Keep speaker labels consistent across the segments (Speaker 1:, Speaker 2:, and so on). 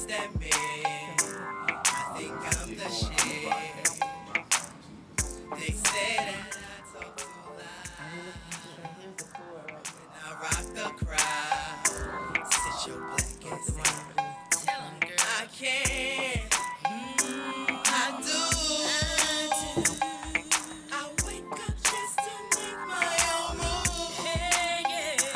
Speaker 1: must admit, I think I'm the shit. They say that I talk too loud. When I rock the crowd, sit your black ass down. Tell 'em, girl, I can't. I do. I wake up just to make my own move. Hey, yeah.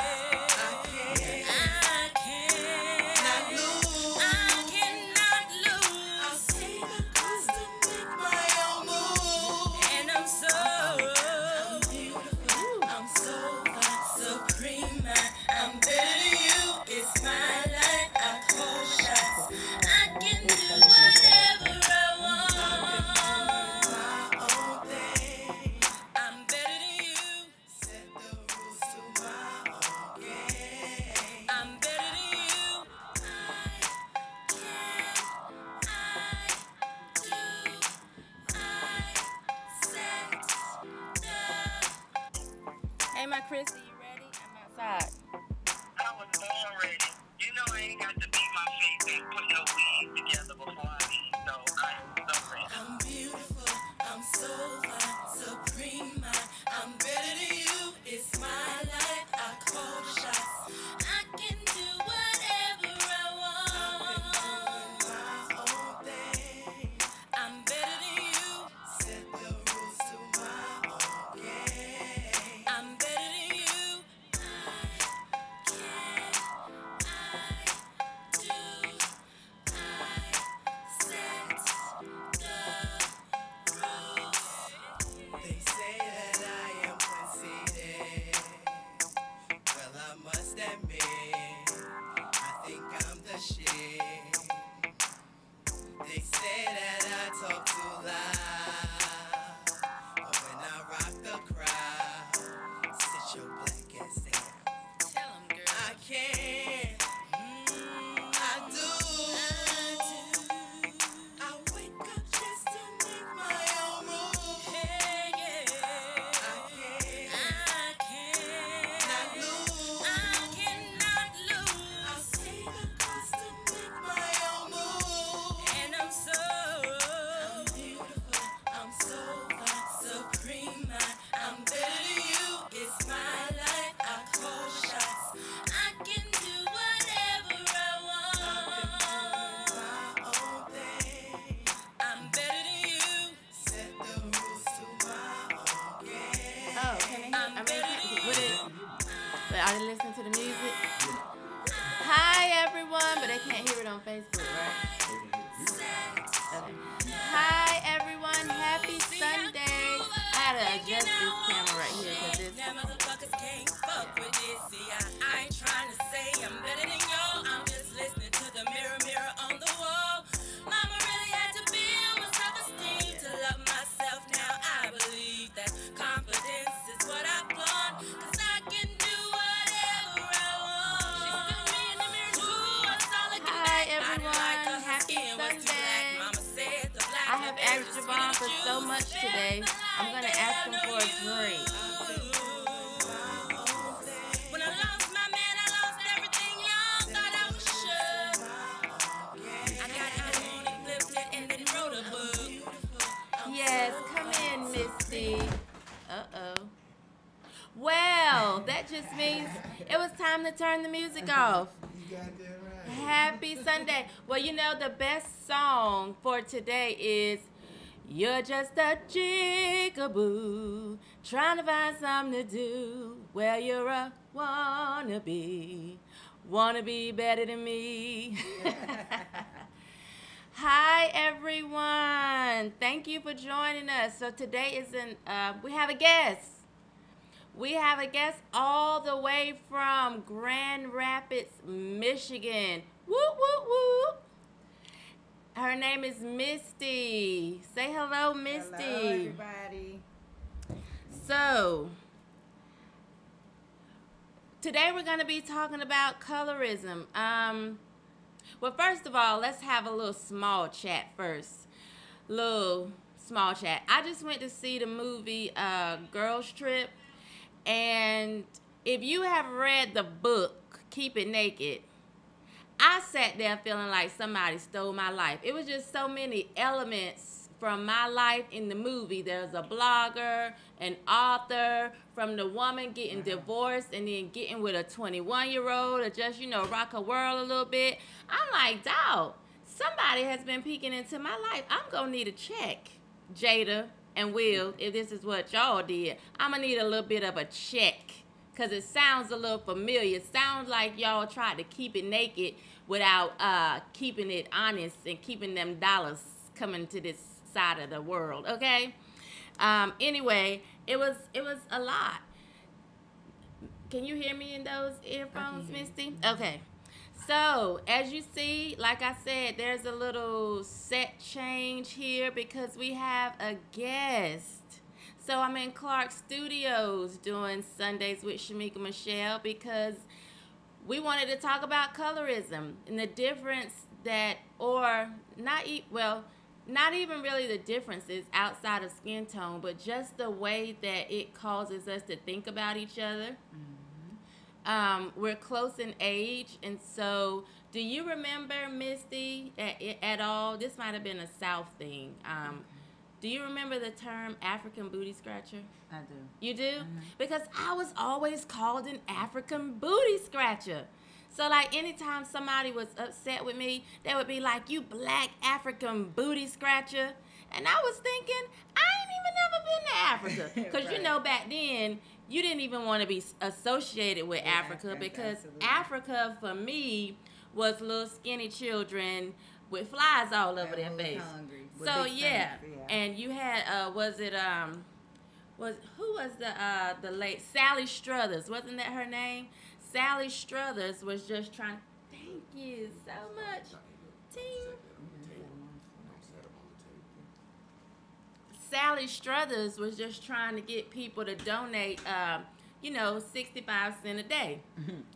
Speaker 1: I cannot lose. I cannot lose. I'll save a cause to make my own move. And I'm so beautiful. I'm so supreme. I'm better than you. It's my life. I call shots. I can do whatever I want. My own thing. I'm better than you. Set the rules to my own game. I'm better than you. I do. Hey, my Chrissy, you ready? I'm outside.
Speaker 2: I was born ready. You know I ain't got to beat my face and put no weed together before I leave, so I am so ready.
Speaker 1: I'm beautiful, I'm so fine, supreme mind. I'm better than you, it's my life, I call the shots. I can do whatever I want. My own thing. I'm better than you. Set the rules to my own game. I'm better than you. They say that I am conceited. Well, I must admit, I think I'm the shit. They say that I talk too loud, but when I rock the crowd, sit your black ass down. Tell 'em, girl, I can't. I do. I wake up just to make my own move. Hey, yeah. I cannot lose. I cannot lose. I'll save a cause to make my own move. And I'm beautiful. I'm so supreme. I'm better than you. It's my life. I call shots. I can do whatever I want. My own thing. I'm better than you. Set the rules to my own game.
Speaker 3: Oh, can I hear? But are they listening to the music? Hi everyone, but they can't hear it on Facebook, right? Okay. Hi everyone, happy Sunday. I had to adjust this camera right here because it's
Speaker 1: Motherfuckers can't fuck with this. See, I ain't trying to say I'm better than y'all. I'm just listening to the mirror on the wall. Mama really had to build my self-esteem to love myself. Now I believe that confidence is what I flaunt, 'cause I can do whatever I want. She stood me in the mirror. Ooh, I saw looking
Speaker 3: Hi
Speaker 1: back. I
Speaker 3: everyone,
Speaker 1: didn't like her
Speaker 3: happy
Speaker 1: skin was too black.
Speaker 3: Sunday.
Speaker 1: Mama said the black
Speaker 3: I have asked Javon for so much today. I'm gonna ask him for a drink.
Speaker 1: When I lost my man, I lost everything y'all thought I was sure. I got out on it, flipped it, and then wrote a book.
Speaker 3: Yes, come in, Misty. Uh-oh. Well, that just means it was time to turn the music off.
Speaker 4: You got that right.
Speaker 3: Happy Sunday. Well, you know, the best song for today is You're Just a Jigaboo, trying to find something to do. Well, you're a wannabe better than me. Hi, everyone. Thank you for joining us. So today is we have a guest. We have a guest all the way from Grand Rapids, Michigan. Woo, woo, woo. Her name is Misty. Say hello, Misty.
Speaker 5: Hello, everybody.
Speaker 3: So, today we're going to be talking about colorism. Well, first of all, let's have a little small chat first. Little small chat. I just went to see the movie Girls Trip. And if you have read the book, Keep It Naked, I sat there feeling like somebody stole my life. It was just so many elements from my life in the movie. There's a blogger, an author, from the woman getting divorced and then getting with a 21-year-old or just, you know, rock her world a little bit. I'm like, dog, somebody has been peeking into my life. I'm going to need a check, Jada and Will, if this is what y'all did. I'm going to need a little bit of a check because it sounds a little familiar. It sounds like y'all tried to keep it naked without keeping it honest and keeping them dollars coming to this side of the world, okay? Anyway, it was a lot. Can you hear me in those earphones, Misty? Okay. So, as you see, like I said, there's a little set change here because we have a guest. So, I'm in Clark Studios doing Sundays with Shemeka Michelle because we wanted to talk about colorism and the difference that, or not even really the differences outside of skin tone, but just the way that it causes us to think about each other. We're close in age, and so do you remember, Misty, at all? This might have been a South thing. Do you remember the term African booty scratcher?
Speaker 4: I do.
Speaker 3: You do? Because I was always called an African booty scratcher. So, like, anytime somebody was upset with me, they would be like, you black African booty scratcher. And I was thinking, I ain't even never been to Africa. Because, you know, back then, you didn't even want to be associated with Africa because Africa, for me, was little skinny children with flies all over their face.
Speaker 4: Hungry.
Speaker 3: So, yeah. And you had, who was the late, Sally Struthers. Wasn't that her name? Sally Struthers was just trying. Thank you so much, team. Sally Struthers was just trying to get people to donate, 65 cents a day.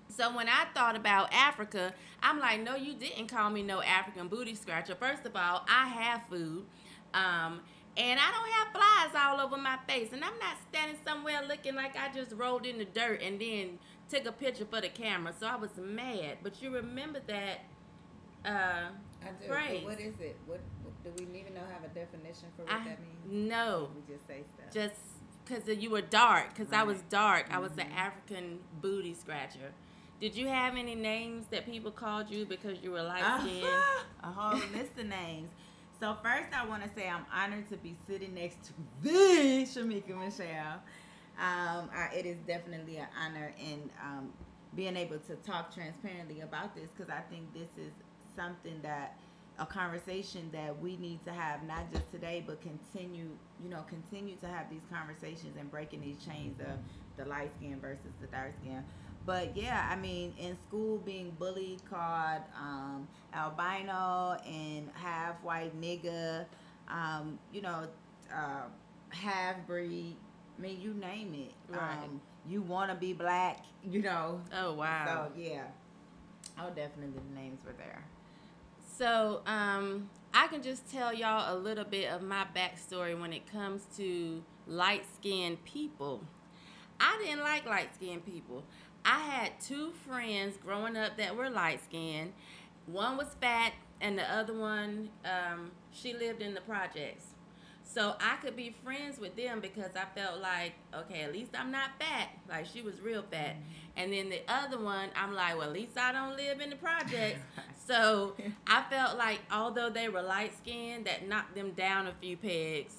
Speaker 3: So when I thought about Africa, I'm like, no, you didn't call me no African booty scratcher. First of all, I have food, and I don't have flies all over my face, and I'm not standing somewhere looking like I just rolled in the dirt and then took a picture for the camera. So I was mad. But you remember that
Speaker 4: I do.
Speaker 3: phrase.
Speaker 4: But what is it? What do we even have a definition for what that means?
Speaker 3: No.
Speaker 4: We just say stuff.
Speaker 3: Just because you were dark. Because I was dark. I was the African booty scratcher. Did you have any names that people called you because you were light-skinned?
Speaker 4: A whole list of names. So first I want to say I'm honored to be sitting next to the Shemeka Michelle. It is definitely an honor in being able to talk transparently about this because I think this is something that, a conversation that we need to have, not just today, but continue to have these conversations and breaking these chains of the light skin versus the dark skin. But yeah, I mean, in school being bullied, called albino and half white nigga, half breed. I mean, you name it.
Speaker 3: Right.
Speaker 4: You want to be black,
Speaker 3: Oh, wow.
Speaker 4: So yeah, definitely the names were there.
Speaker 3: So, I can just tell y'all a little bit of my backstory when it comes to light-skinned people. I didn't like light-skinned people. I had two friends growing up that were light-skinned. One was fat, and the other one, she lived in the projects. So I could be friends with them because I felt like, okay, at least I'm not fat. Like, she was real fat. And then the other one, I'm like, well, at least I don't live in the projects. So I felt like, although they were light-skinned, that knocked them down a few pegs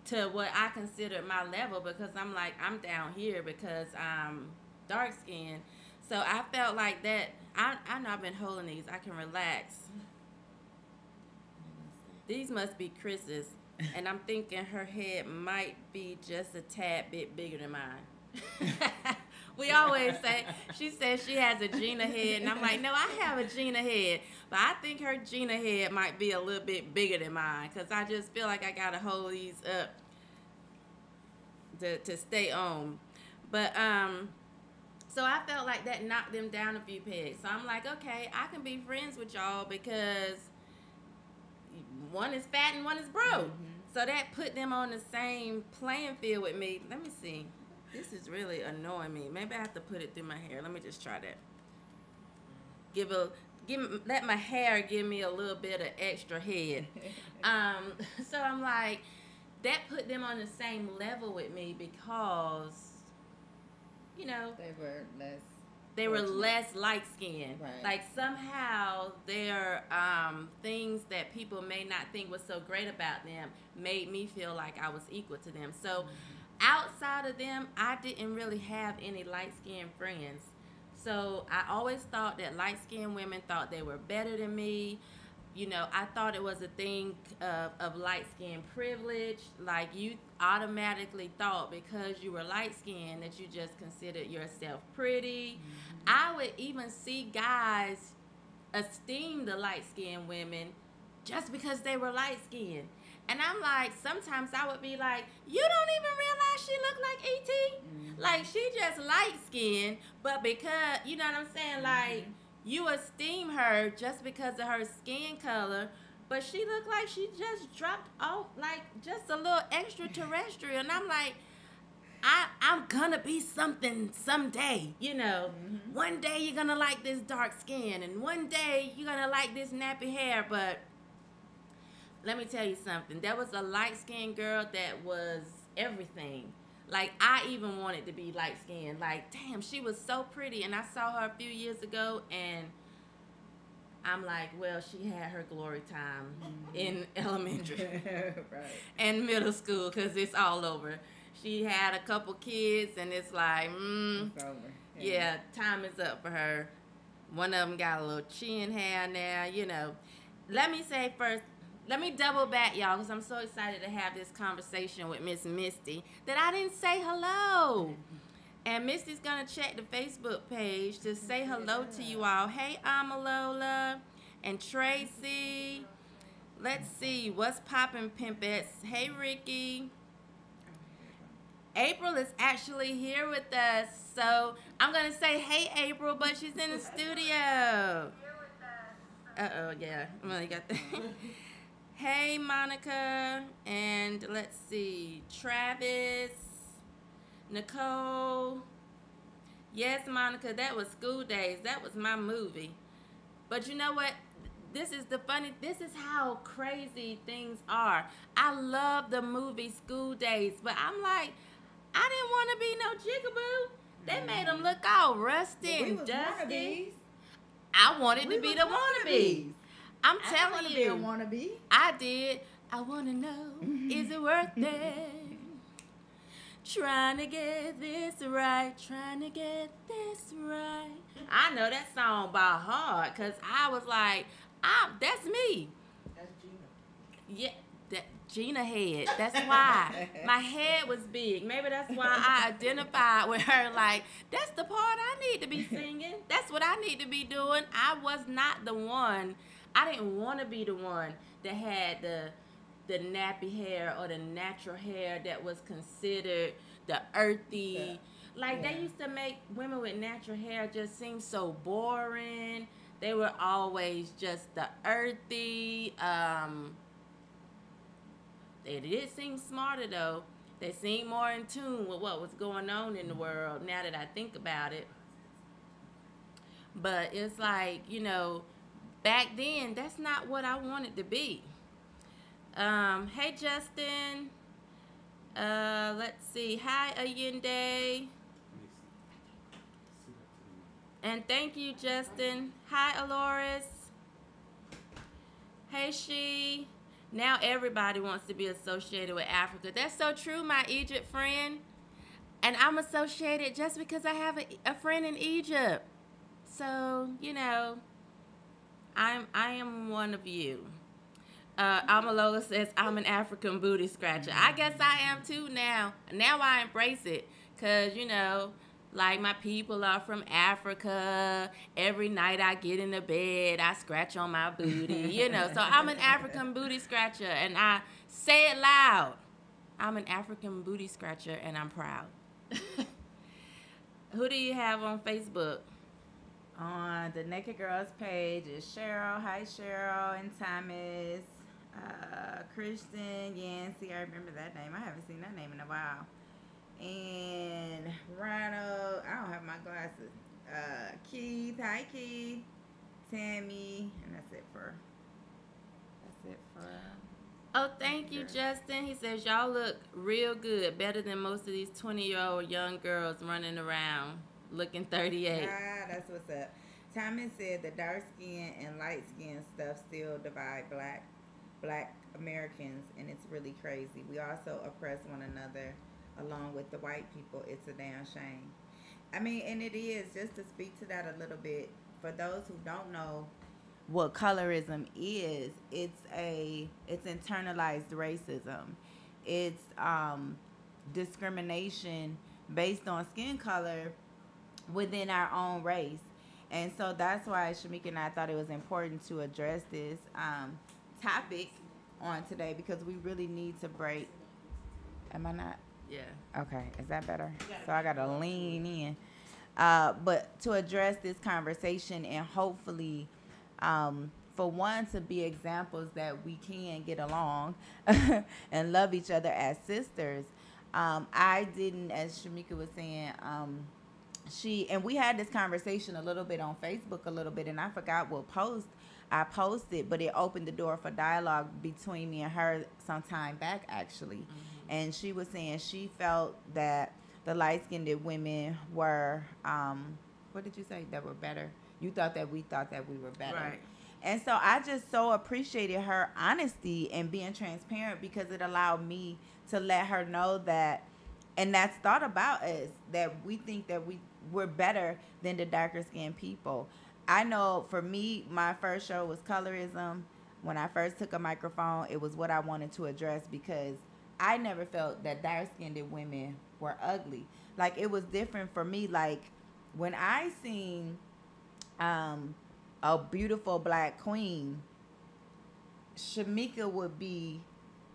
Speaker 3: to what I considered my level because I'm like, I'm down here because I'm dark-skinned. So I felt like that. I know I've been holding these. I can relax. These must be Chris's. And I'm thinking her head might be just a tad bit bigger than mine. We always say, she says she has a Gina head, and I'm like, no, I have a Gina head. But I think her Gina head might be a little bit bigger than mine, because I just feel like I got to hold these up to stay on. But, so I felt like that knocked them down a few pegs. So I'm like, okay, I can be friends with y'all because one is fat and one is broke. So that put them on the same playing field with me. Let me see. This is really annoying me. Maybe I have to put it through my hair. Let me just try that. let my hair give me a little bit of extra head. So I'm like, that put them on the same level with me because, you know, they were less light skinned.
Speaker 4: Right.
Speaker 3: Like somehow their things that people may not think was so great about them made me feel like I was equal to them. So outside of them, I didn't really have any light skinned friends. So I always thought that light skinned women thought they were better than me. You know, I thought it was a thing of light skin privilege. Like you automatically thought because you were light skinned that you just considered yourself pretty. I would even see guys esteem the light skinned women just because they were light skinned. And I'm like, sometimes I would be like, you don't even realize she looked like E.T.? Like, she just light skinned, but because, you know what I'm saying? Like, you esteem her just because of her skin color, but she looked like she just dropped off, like, just a little extraterrestrial. And I'm like, I'm gonna be something someday, you know. One day you're gonna like this dark skin, and one day you're gonna like this nappy hair, but let me tell you something. There was a light-skinned girl that was everything. Like, I even wanted to be light-skinned. Like, damn, she was so pretty. And I saw her a few years ago, and I'm like, well, she had her glory time in elementary and middle school because it's all over. She had a couple kids, and it's like,
Speaker 4: It's over.
Speaker 3: yeah, time is up for her. One of them got a little chin hair now, you know. Let me say first, let me double back, y'all, because I'm so excited to have this conversation with Miss Misty that I didn't say hello. And Misty's going to check the Facebook page to say hello to you all. Hey, Amalola and Tracy. Let's see. What's poppin', Pimpettes? Hey, Ricky. April is actually here with us. So I'm going to say, hey, April, but she's in the studio. Uh-oh, yeah. I really got that. Hey, Monica, and let's see, Travis, Nicole. Yes, Monica, that was School Days. That was my movie. But you know what? This is how crazy things are. I love the movie School Days, but I'm like, I didn't want to be no jigaboo. They made them look all rusty and dusty. I wanted to be the wannabe. I'm telling you,
Speaker 4: I want to be.
Speaker 3: I did. I want to know, is it worth it? Trying to get this right, trying to get this right. I know that song by heart because I was like, that's me.
Speaker 4: That's Gina.
Speaker 3: Yeah, that Gina head. That's why. My head was big. Maybe that's why I identified with her. Like, that's the part I need to be singing. That's what I need to be doing. I was not the one. I didn't want to be the one that had the nappy hair or the natural hair that was considered the earthy. They used to make women with natural hair just seem so boring. They were always just the earthy. They did seem smarter though. They seemed more in tune with what was going on in the world now that I think about it. But it's like, you know, back then, that's not what I wanted to be. Hey, Justin. Let's see. Hi, Ayende. And thank you, Justin. Hi, Aloris. Hey, She. Now everybody wants to be associated with Africa. That's so true, my Egypt friend. And I'm associated just because I have a friend in Egypt. So, you know, I am one of you. Amalola says, I'm an African booty scratcher. I guess I am too now. Now I embrace it. Because, you know, like my people are from Africa. Every night I get in the bed, I scratch on my booty. You know, so I'm an African booty scratcher. And I say it loud. I'm an African booty scratcher and I'm proud. Who do you have on Facebook?
Speaker 4: On the Naked Girls page is Cheryl. Hi, Cheryl and Thomas. Kristen, Yancy. I remember that name. I haven't seen that name in a while. And Ronald. I don't have my glasses. Keith. Hi, Keith. Tammy, and that's it for.
Speaker 3: Oh, thank you, Justin. He says, y'all look real good, better than most of these 20-year-old young girls running around looking 38.
Speaker 4: Ah, that's what's up. Thomas said the dark skin and light skin stuff still divide black Americans, and it's really crazy. We also oppress one another along with the white people. It's a damn shame. I mean, and it is, just to speak to that a little bit, for those who don't know what colorism is, it's internalized racism. It's discrimination based on skin color within our own race. And so that's why Shemeka and I thought it was important to address this topic on today, because we really need to break. Am I not?
Speaker 3: Yeah.
Speaker 4: Okay, is that better? So I got to lean in. But to address this conversation and hopefully, for one, to be examples that we can get along and love each other as sisters. I didn't, as Shemeka was saying, we had this conversation a little bit on Facebook a little bit, and I forgot what post I posted, but it opened the door for dialogue between me and her some time back, actually. Mm-hmm. And she was saying she felt that the light-skinned women were, what did you say? That were better. You thought that we were better.
Speaker 3: Right.
Speaker 4: And so I just so appreciated her honesty and being transparent, because it allowed me to let her know that, and that's thought about us, that we think that we're better than the darker skinned people. I know for me, my first show was Colorism. When I first took a microphone, it was what I wanted to address, because I never felt that dark-skinned women were ugly. Like, it was different for me. Like, when I seen a beautiful black queen, Shemeka would be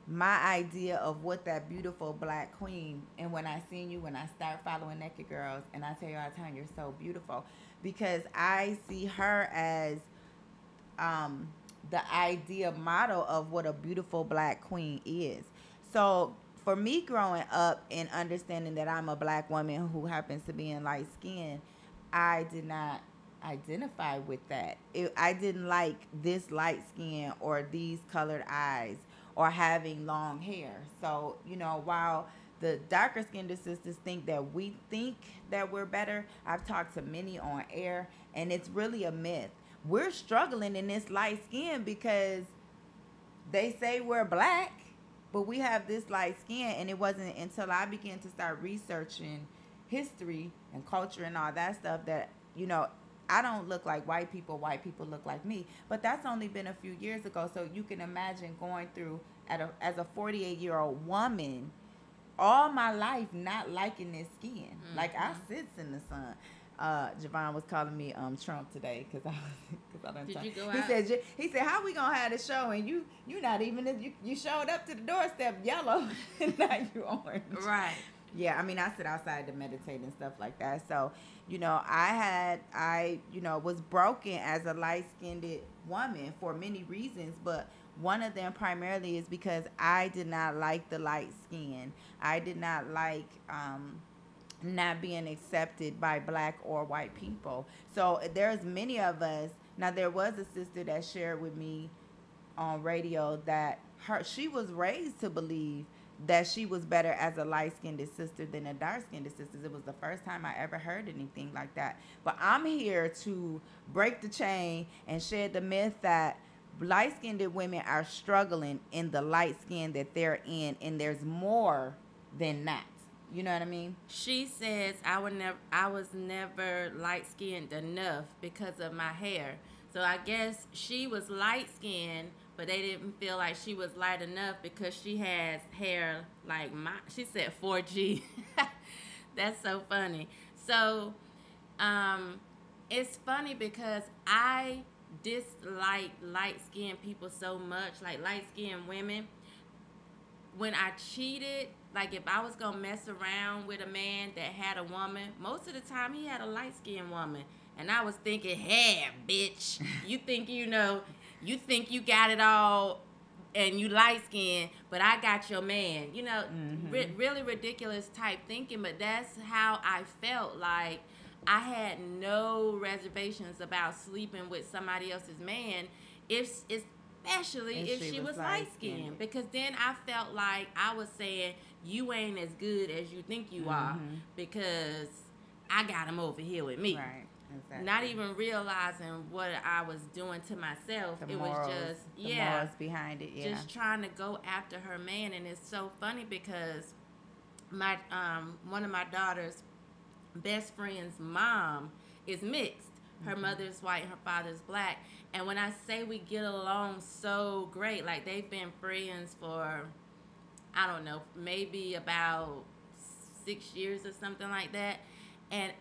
Speaker 4: my idea of what that beautiful black queen. And when I seen you, when I start following Naked Girls, and I tell you all the time, you're so beautiful, because I see her as the idea model of what a beautiful black queen is. So for me, growing up and understanding that I'm a black woman who happens to be in light skin, I did not identify with that. I didn't like this light skin or these colored eyes or having long hair. So, while the darker skinned sisters think that we're better, I've talked to many on air, and it's really a myth. We're struggling in this light skin because they say we're black, but we have this light skin. And it wasn't until I began to start researching history and culture and all that stuff that, I don't look like white people look like me. But that's only been a few years ago. So you can imagine going through as a 48-year-old woman all my life not liking this skin. Mm-hmm. Like, I sits in the sun. Javon was calling me Trump today because I don't.
Speaker 3: Did you go out?
Speaker 4: He said, how we gonna have the show and you not even, you showed up to the doorstep yellow and now you orange.
Speaker 3: Right.
Speaker 4: Yeah, I mean, I sit outside to meditate and stuff like that. So, I was broken as a light-skinned woman for many reasons, but one of them primarily is because I did not like the light skin. I did not like not being accepted by black or white people. So there's many of us. Now, there was a sister that shared with me on radio that she was raised to believe that she was better as a light-skinned sister than a dark-skinned sister. It was the first time I ever heard anything like that. But I'm here to break the chain and shed the myth that light-skinned women are struggling in the light skin that they're in, and there's more than that. You know what I mean?
Speaker 3: She says I was never light-skinned enough because of my hair. So I guess she was light-skinned, but they didn't feel like she was light enough because she has hair like she said 4G. That's so funny. So it's funny because I dislike light-skinned people so much, like light-skinned women. When I cheated, like if I was going to mess around with a man that had a woman, most of the time he had a light-skinned woman. And I was thinking, hey, bitch, you think you got it all and you light-skinned, but I got your man. Really ridiculous type thinking, but that's how I felt. Like, I had no reservations about sleeping with somebody else's man, especially if she was light skinned, because then I felt like I was saying you ain't as good as you think you are because I got him over here with me.
Speaker 4: Right. Exactly.
Speaker 3: Not even realizing what I was doing to myself.
Speaker 4: The
Speaker 3: it
Speaker 4: morals,
Speaker 3: was just
Speaker 4: the morals behind it. Yeah.
Speaker 3: Just trying to go after her man, and it's so funny because my one of my daughter's best friend's mom is mixed. Her mother's white and her father's black. And when I say we get along so great, like they've been friends for, I don't know, maybe about 6 years or something like that. And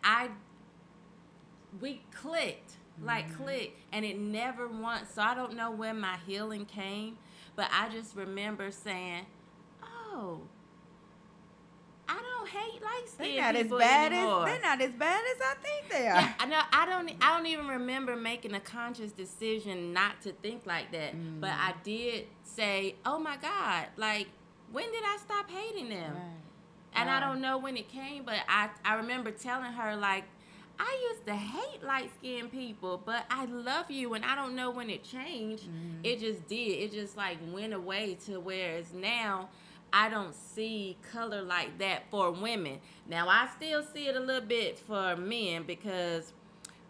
Speaker 3: we clicked, and it never once. So I don't know when my healing came, but I just remember saying, "Oh, I don't hate light-skinned people anymore.
Speaker 4: They're not as bad as I think they are."
Speaker 3: Yeah, I know. I don't even remember making a conscious decision not to think like that. But I did say, "Oh my God, like when did I stop hating them?"
Speaker 4: Right.
Speaker 3: And I don't know when it came, but I remember telling her, like, I used to hate light-skinned people, but I love you, and I don't know when it changed. It just did. It just, like, went away to whereas now I don't see color like that for women. Now, I still see it a little bit for men because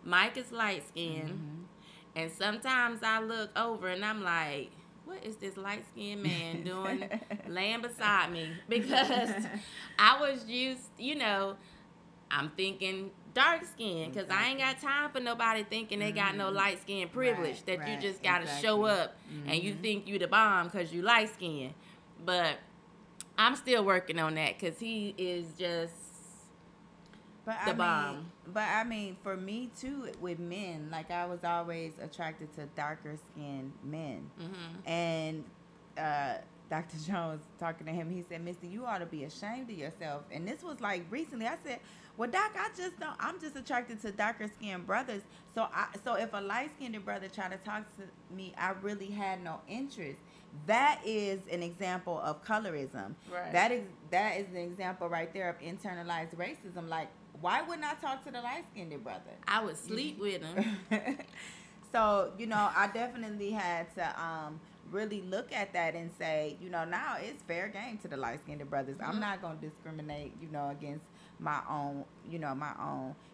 Speaker 3: Mike is light-skinned, and sometimes I look over and I'm like, what is this light-skinned man doing laying beside me? Because I was used, I'm thinking dark skin because I ain't got time for nobody thinking they got no light skin privilege, you just got to show up and you think you the bomb because you light skin. But I'm still working on that because he is just the bomb.
Speaker 4: But I mean, for me too, with men, like I was always attracted to darker skinned men. And Dr. Jones talking to him, he said, "Mister, you ought to be ashamed of yourself." And this was like recently. I said, "Well, Doc, I'm just attracted to darker skinned brothers. So if a light skinned brother tried to talk to me, I really had no interest." That is an example of colorism.
Speaker 3: Right.
Speaker 4: That is an example right there of internalized racism. Like, why wouldn't I talk to the light skinned brother?
Speaker 3: I would sleep with him.
Speaker 4: So, I definitely had to really look at that and say, now it's fair game to the light-skinned brothers. I'm not going to discriminate, against my own,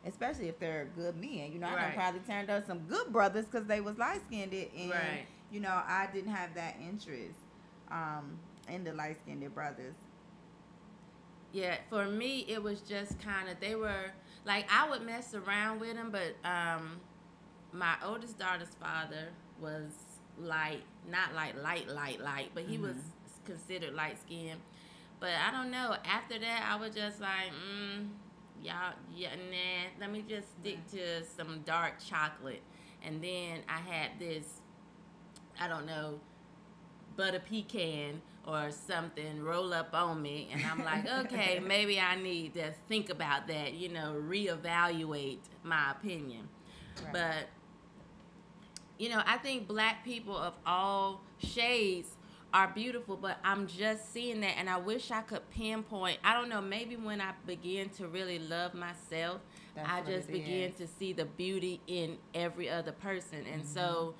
Speaker 4: especially if they're good men. I done probably turned up some good brothers because they was light-skinned, and, I didn't have that interest in the light-skinned brothers.
Speaker 3: Yeah, for me, it was just kind of, they were, like, I would mess around with them, but my oldest daughter's father was light, not like light, but he was considered light skinned. But I don't know, after that I was just like, let me just stick to some dark chocolate. And then I had this, I don't know, butter pecan or something roll up on me, and I'm like, okay, maybe I need to think about that, reevaluate my opinion. But I think black people of all shades are beautiful, but I'm just seeing that, and I wish I could pinpoint. I don't know, maybe when I begin to really love myself, I just begin to see the beauty in every other person. And so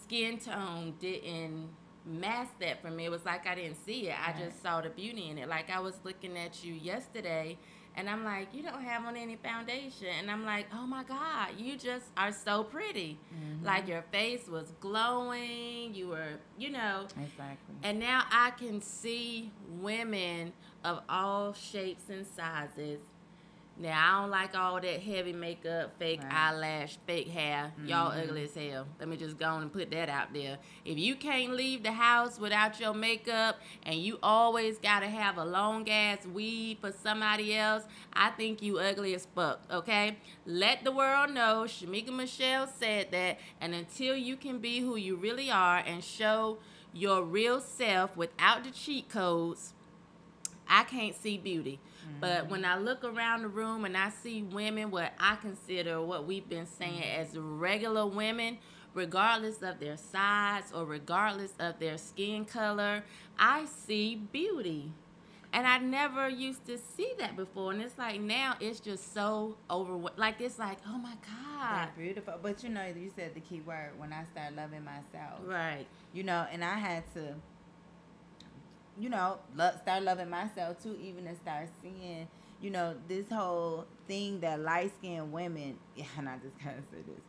Speaker 3: skin tone didn't mask that for me. It was like I didn't see it. I just saw the beauty in it. Like I was looking at you yesterday, and I'm like, you don't have on any foundation. And I'm like, oh my God, you just are so pretty. Like your face was glowing. You were,
Speaker 4: Exactly.
Speaker 3: And now I can see women of all shapes and sizes. Now, I don't like all that heavy makeup, fake eyelash, fake hair. Y'all ugly as hell. Let me just go on and put that out there. If you can't leave the house without your makeup and you always got to have a long-ass weave for somebody else, I think you ugly as fuck, okay? Let the world know Shemeka Michelle said that, and until you can be who you really are and show your real self without the cheat codes, I can't see beauty. But when I look around the room and I see women, what I consider what we've been saying as regular women, regardless of their size or regardless of their skin color, I see beauty. And I never used to see that before. And it's like now it's just so overwhelming. Like it's like, oh my God.
Speaker 4: That's beautiful. But you know, you said the key word when I started loving myself.
Speaker 3: Right.
Speaker 4: You know, and I had to, you know, start loving myself too, even to start seeing, you know, this whole thing that light-skinned women, yeah, and I just gotta say this,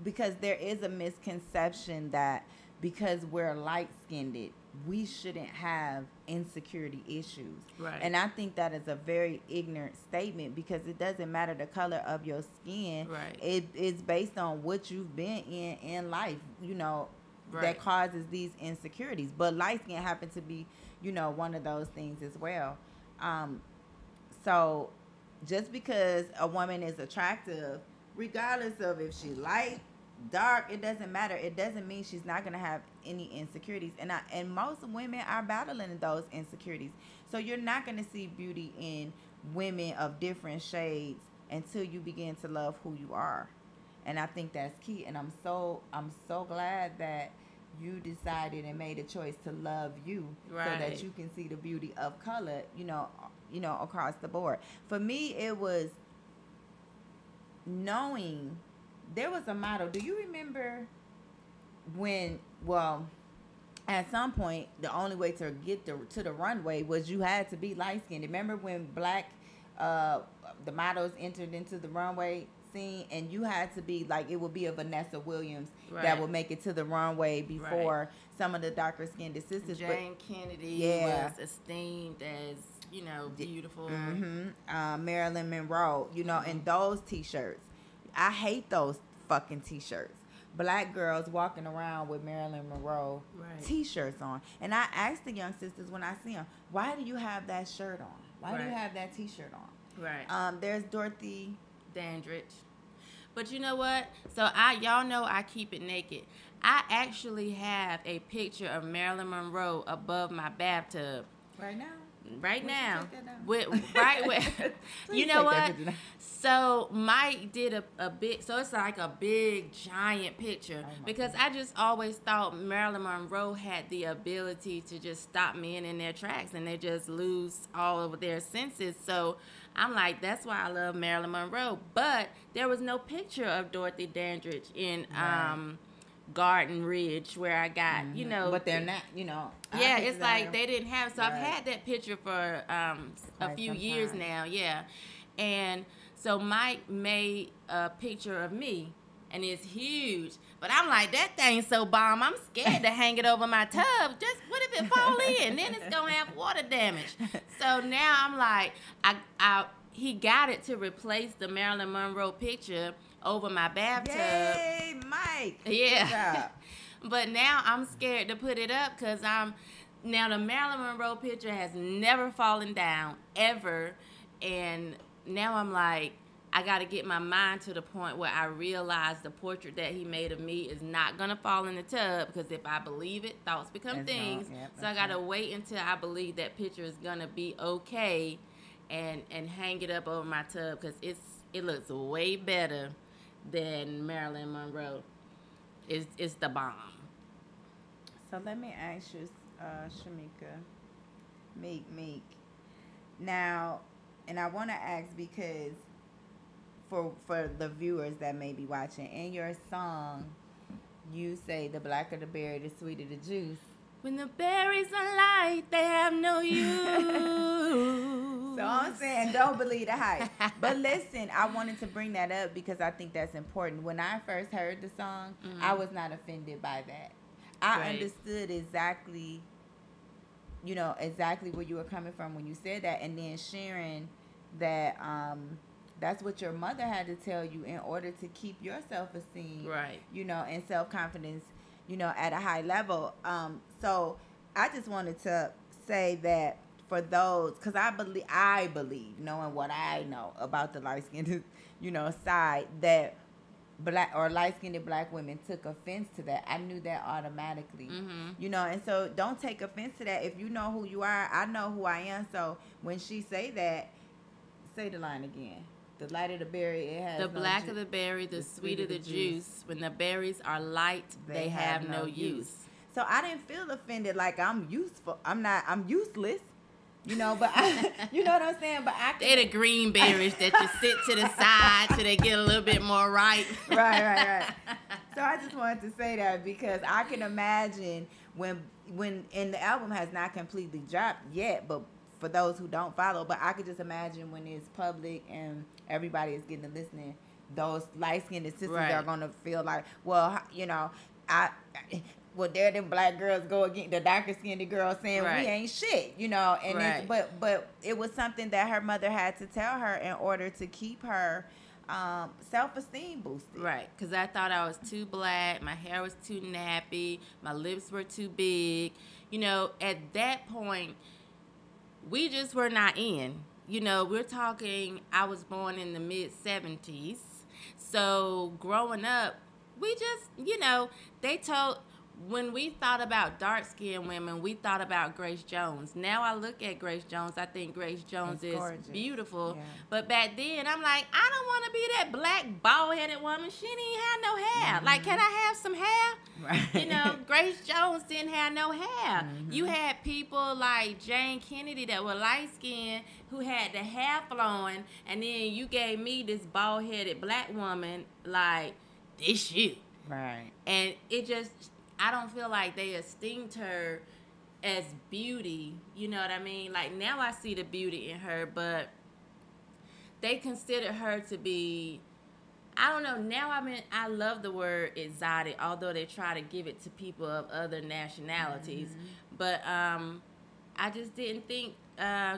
Speaker 4: because there is a misconception that because we're light-skinned, we shouldn't have insecurity issues.
Speaker 3: Right.
Speaker 4: And I think that is a very ignorant statement, because it doesn't matter the color of your skin.
Speaker 3: Right.
Speaker 4: It's based on what you've been in life, you know,
Speaker 3: Right.
Speaker 4: that causes these insecurities. But light skin happens to be, you know, one of those things as well. So just because a woman is attractive, regardless of if she light, dark, it doesn't matter. It doesn't mean she's not going to have any insecurities. And most women are battling those insecurities. So you're not going to see beauty in women of different shades until you begin to love who you are. And I think that's key. And I'm so glad that you decided and made a choice to love you,
Speaker 3: right,
Speaker 4: so that you can see the beauty of color, you know, across the board. For me, it was knowing there was a model. Do you remember when, well, at some point, the only way to get to the runway was you had to be light-skinned. Remember when the models entered into the runway scene, and you had to be like, it would be a Vanessa Williams, right, that would make it to the runway before, right, some of the darker skinned sisters.
Speaker 3: Jane Kennedy,
Speaker 4: yeah,
Speaker 3: was esteemed as, you know, beautiful.
Speaker 4: Marilyn Monroe, you know, and those t-shirts. I hate those fucking t-shirts. Black girls walking around with Marilyn Monroe, right, t-shirts on. And I ask the young sisters when I see them, why do you have that shirt on? Why, right, do you have that t-shirt on?
Speaker 3: Right.
Speaker 4: There's Dorothy
Speaker 3: Dandridge. But you know what? So y'all know I keep it naked. I actually have a picture of Marilyn Monroe above my bathtub.
Speaker 4: Right now?
Speaker 3: Right now. You know what? So Mike did a big, so it's like a big giant picture, because I just always thought Marilyn Monroe had the ability to just stop men in their tracks and they just lose all of their senses. So I'm like, that's why I love Marilyn Monroe. But there was no picture of Dorothy Dandridge in Garden Ridge, where I got, you know.
Speaker 4: But they're not, you know.
Speaker 3: Yeah, it's like they didn't have. So right, I've had that picture for a few years now, yeah. And so Mike made a picture of me, and it's huge. But I'm like, that thing's so bomb, I'm scared to hang it over my tub. Just what if it fall in? Then it's going to have water damage. So now I'm like, he got it to replace the Marilyn Monroe picture over my bathtub.
Speaker 4: Yay, Mike.
Speaker 3: Yeah. But now I'm scared to put it up, because now the Marilyn Monroe picture has never fallen down, ever. And now I'm like, I got to get my mind to the point where I realize the portrait that he made of me is not going to fall in the tub, because if I believe it, thoughts become things. So I got to wait until I believe that picture is going to be okay and hang it up over my tub, because it looks way better than Marilyn Monroe. It's the bomb.
Speaker 4: So let me ask you, Shemeka, Meek. Now, and I want to ask, because for the viewers that may be watching, in your song, you say the blacker the berry, the sweeter the juice.
Speaker 3: When the berries are light, they have no use.
Speaker 4: So I'm saying, don't believe the hype. But listen, I wanted to bring that up because I think that's important. When I first heard the song, I was not offended by that. I understood exactly, you know, exactly where you were coming from when you said that, and then sharing that that's what your mother had to tell you in order to keep your self-esteem, right, you know, and self-confidence, you know, at a high level. So I just wanted to say that for those, because I believe, knowing what I know about the light-skinned, you know, side, that black or light-skinned black women took offense to that. I knew that automatically, you know, and so don't take offense to that. If you know who you are, I know who I am. So when she say that, say the line again. The lighter the berry, it has
Speaker 3: the blacker the berry, the sweeter the juice. When the berries are light, they have no use.
Speaker 4: So I didn't feel offended like I'm useful. I'm useless. You know, but you know what I'm saying? But I
Speaker 3: They the green berries that you sit to the side till they get a little bit more ripe.
Speaker 4: Right. So I just wanted to say that because I can imagine when and the album has not completely dropped yet, but for those who don't follow, but I could just imagine when it's public and everybody is getting to listening, those light-skinned sisters are going to feel like, well, you know, well, there them black girls go against the darker skinned girls saying we ain't shit, you know, and but it was something that her mother had to tell her in order to keep her self-esteem boosted.
Speaker 3: Right, because I thought I was too black, my hair was too nappy, my lips were too big. You know, at that point, we just were not in. You know, we're talking, I was born in the mid-70s. So growing up, we just, you know, when we thought about dark-skinned women, we thought about Grace Jones. Now I look at Grace Jones, I think Grace Jones is beautiful. Yeah. But back then, I'm like, I don't want to be that black, bald-headed woman. She didn't even have no hair. Mm-hmm. Like, can I have some hair? Right. You know, Grace Jones didn't have no hair. Mm-hmm. You had people like Jane Kennedy that were light-skinned who had the hair flowing, and then you gave me this bald-headed black woman, like, this you.
Speaker 4: Right.
Speaker 3: And it just... I don't feel like they esteemed her as beauty, you know what I mean? Like, now I see the beauty in her, but they considered her to be, I don't know, now I love the word exotic, although they try to give it to people of other nationalities. Mm-hmm. But I just didn't think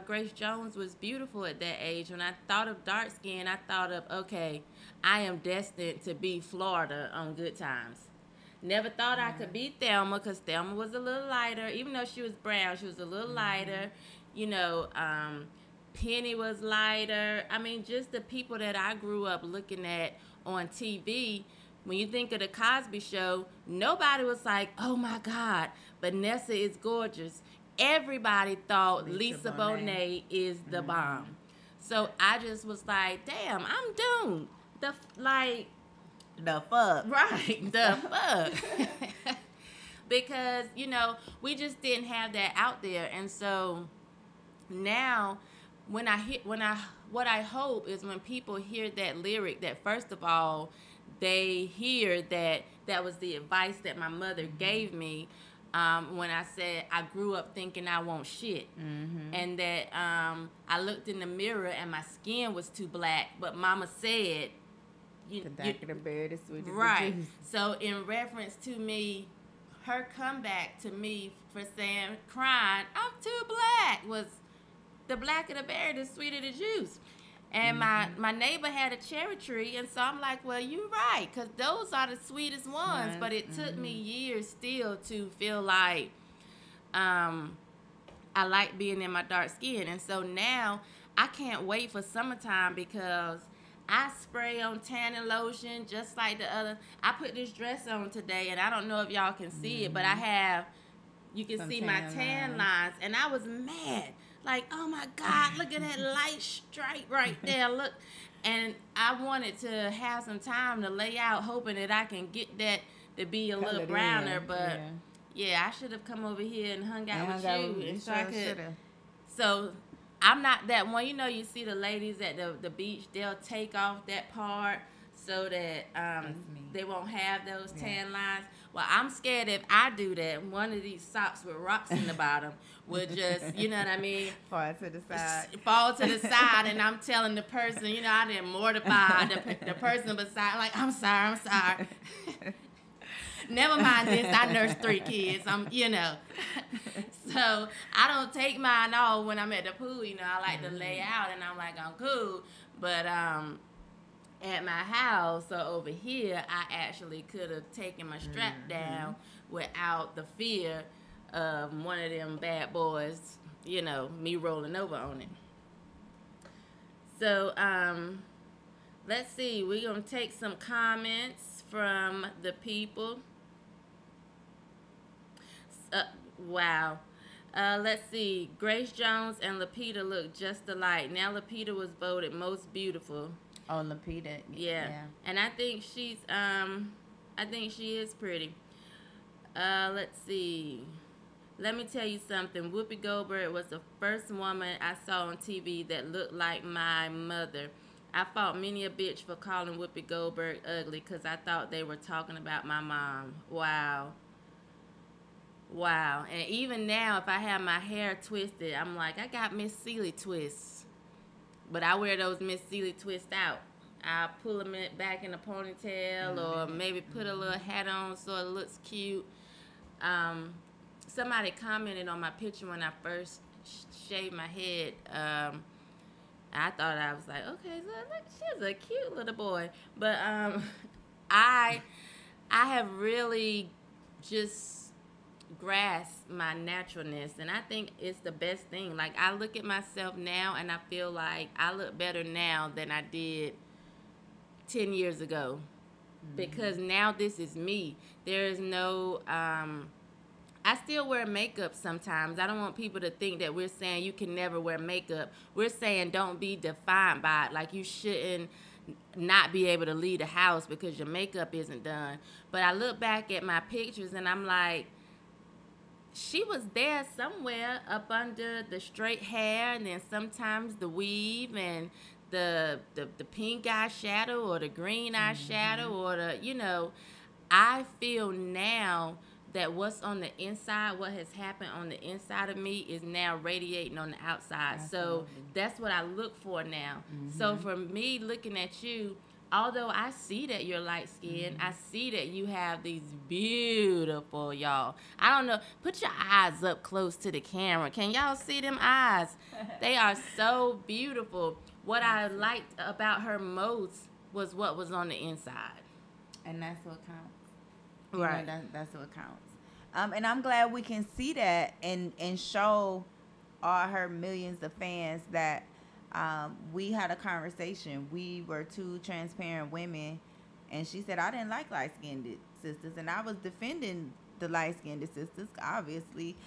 Speaker 3: Grace Jones was beautiful at that age. When I thought of dark skin, I thought of, okay, I am destined to be Florida on Good Times. Never thought I could be Thelma, because Thelma was a little lighter. Even though she was brown, she was a little lighter. You know, Penny was lighter. I mean, just the people that I grew up looking at on TV. When you think of the Cosby Show, nobody was like, oh my God, Vanessa is gorgeous. Everybody thought Lisa Bonet is the bomb. So I just was like, damn, I'm doomed. The fuck. Right, the fuck. Because, you know, we just didn't have that out there. And so now what I hope is when people hear that lyric, that first of all, they hear that was the advice that my mother gave me when I said I grew up thinking I want shit. Mm-hmm. And that I looked in the mirror and my skin was too black, but mama said,
Speaker 4: the darker the berry, the sweeter
Speaker 3: right.
Speaker 4: the juice.
Speaker 3: So in reference to me, her comeback to me for saying, crying, I'm too black, was the blacker the berry, the sweeter the juice. And my neighbor had a cherry tree, and so I'm like, well, you're right, because those are the sweetest ones. But it took me years still to feel like I like being in my dark skin. And so now I can't wait for summertime, because I spray on tanning lotion just like the other. I put this dress on today, and I don't know if y'all can see it, but you can see my tan lines. And I was mad. Like, oh my God, look at that light stripe right there. Look. And I wanted to have some time to lay out, hoping that I can get that to be a little browner. But yeah, I should have come over here and hung out with you. And so I could. So I'm not that one. You know, you see the ladies at the beach, they'll take off that part so that they won't have those tan lines. Well, I'm scared if I do that, one of these socks with rocks in the bottom would just, you know what I mean?
Speaker 4: Fall to the side.
Speaker 3: Fall to the side, and I'm telling the person, you know, I didn't mortify the person beside, like, I'm sorry. Never mind this, I nursed 3 kids, you know. So I don't take mine off when I'm at the pool, you know. I like to lay out, and I'm like, I'm cool. But at my house or over here, I actually could have taken my strap down without the fear of one of them bad boys, you know, me rolling over on it. So let's see, we're going to take some comments from the people. Wow. Let's see. Grace Jones and Lupita look just alike. Now Lupita was voted most beautiful.
Speaker 4: Oh, Lupita.
Speaker 3: Yeah. And I think she is pretty. Let's see. Let me tell you something. Whoopi Goldberg was the first woman I saw on TV that looked like my mother. I fought many a bitch for calling Whoopi Goldberg ugly because I thought they were talking about my mom. Wow. Wow. And even now, if I have my hair twisted, I'm like, I got Miss Seeley twists. But I wear those Miss Seeley twists out. I'll pull them back in a ponytail or maybe put a little hat on so it looks cute. Somebody commented on my picture when I first shaved my head. I thought I was like, okay, look, she's a cute little boy. But I have really just grasp my naturalness, and I think it's the best thing. Like, I look at myself now and I feel like I look better now than I did 10 years ago, because now this is me. There is no I still wear makeup sometimes. I don't want people to think that we're saying you can never wear makeup. We're saying don't be defined by it. Like, you shouldn't not be able to leave the house because your makeup isn't done. But I look back at my pictures and I'm like, she was there somewhere up under the straight hair, and then sometimes the weave and the pink eyeshadow or the green eyeshadow or the, I feel now that what's on the inside, what has happened on the inside of me is now radiating on the outside.
Speaker 4: Absolutely.
Speaker 3: So that's what I look for now. So for me, looking at you, although I see that you're light skinned, I see that you have these beautiful, y'all. I don't know. Put your eyes up close to the camera. Can y'all see them eyes? They are so beautiful. What I liked about her most was what was on the inside.
Speaker 4: And that's what counts.
Speaker 3: Right.
Speaker 4: That's what counts. And I'm glad we can see that and show all her millions of fans that we had a conversation. We were two transparent women, and she said I didn't like light-skinned sisters, and I was defending the light-skinned sisters, obviously,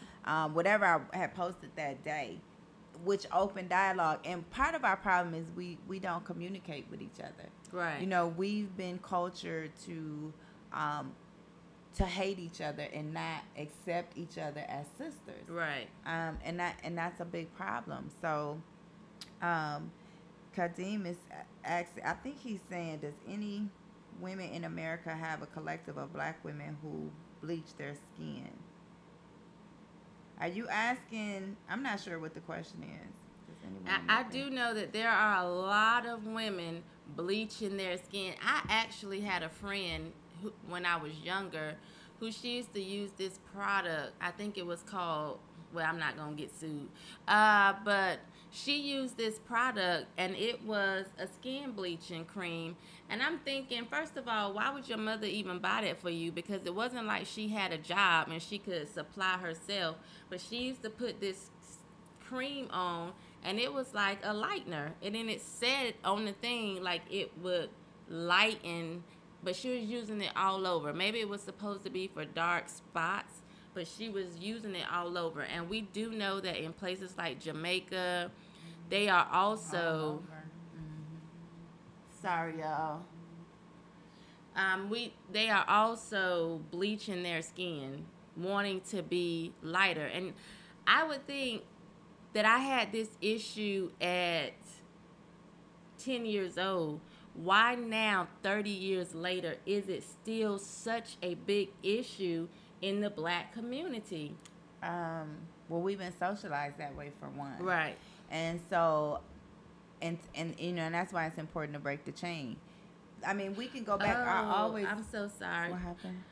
Speaker 4: whatever I had posted that day, which opened dialogue. And part of our problem is we don't communicate with each other.
Speaker 3: Right.
Speaker 4: We've been cultured to hate each other and not accept each other as sisters.
Speaker 3: Right.
Speaker 4: And that's a big problem. So Kadeem is asking, I think he's saying, does any women in America have a collective of black women who bleach their skin? Are you asking? I'm not sure what the question is.
Speaker 3: I do know that there are a lot of women bleaching their skin. I actually had a friend who, when I was younger, who she used to use this product. I think it was called, well, I'm not going to get sued. But she used this product, and it was a skin bleaching cream. And I'm thinking, first of all, why would your mother even buy that for you? Because it wasn't like she had a job and she could supply herself. But she used to put this cream on, and it was like a lightener. And then it said on the thing, like, it would lighten, but she was using it all over. Maybe it was supposed to be for dark spots, but she was using it all over. And we do know that in places like Jamaica, they are also... Sorry, y'all. They are also bleaching their skin, wanting to be lighter. And I would think that I had this issue at 10 years old. Why now, 30 years later, is it still such a big issue in the black community?
Speaker 4: Well, we've been socialized that way, for one.
Speaker 3: Right.
Speaker 4: And so, and that's why it's important to break the chain. I mean, we can go back.
Speaker 3: I'm so sorry.
Speaker 4: What happened?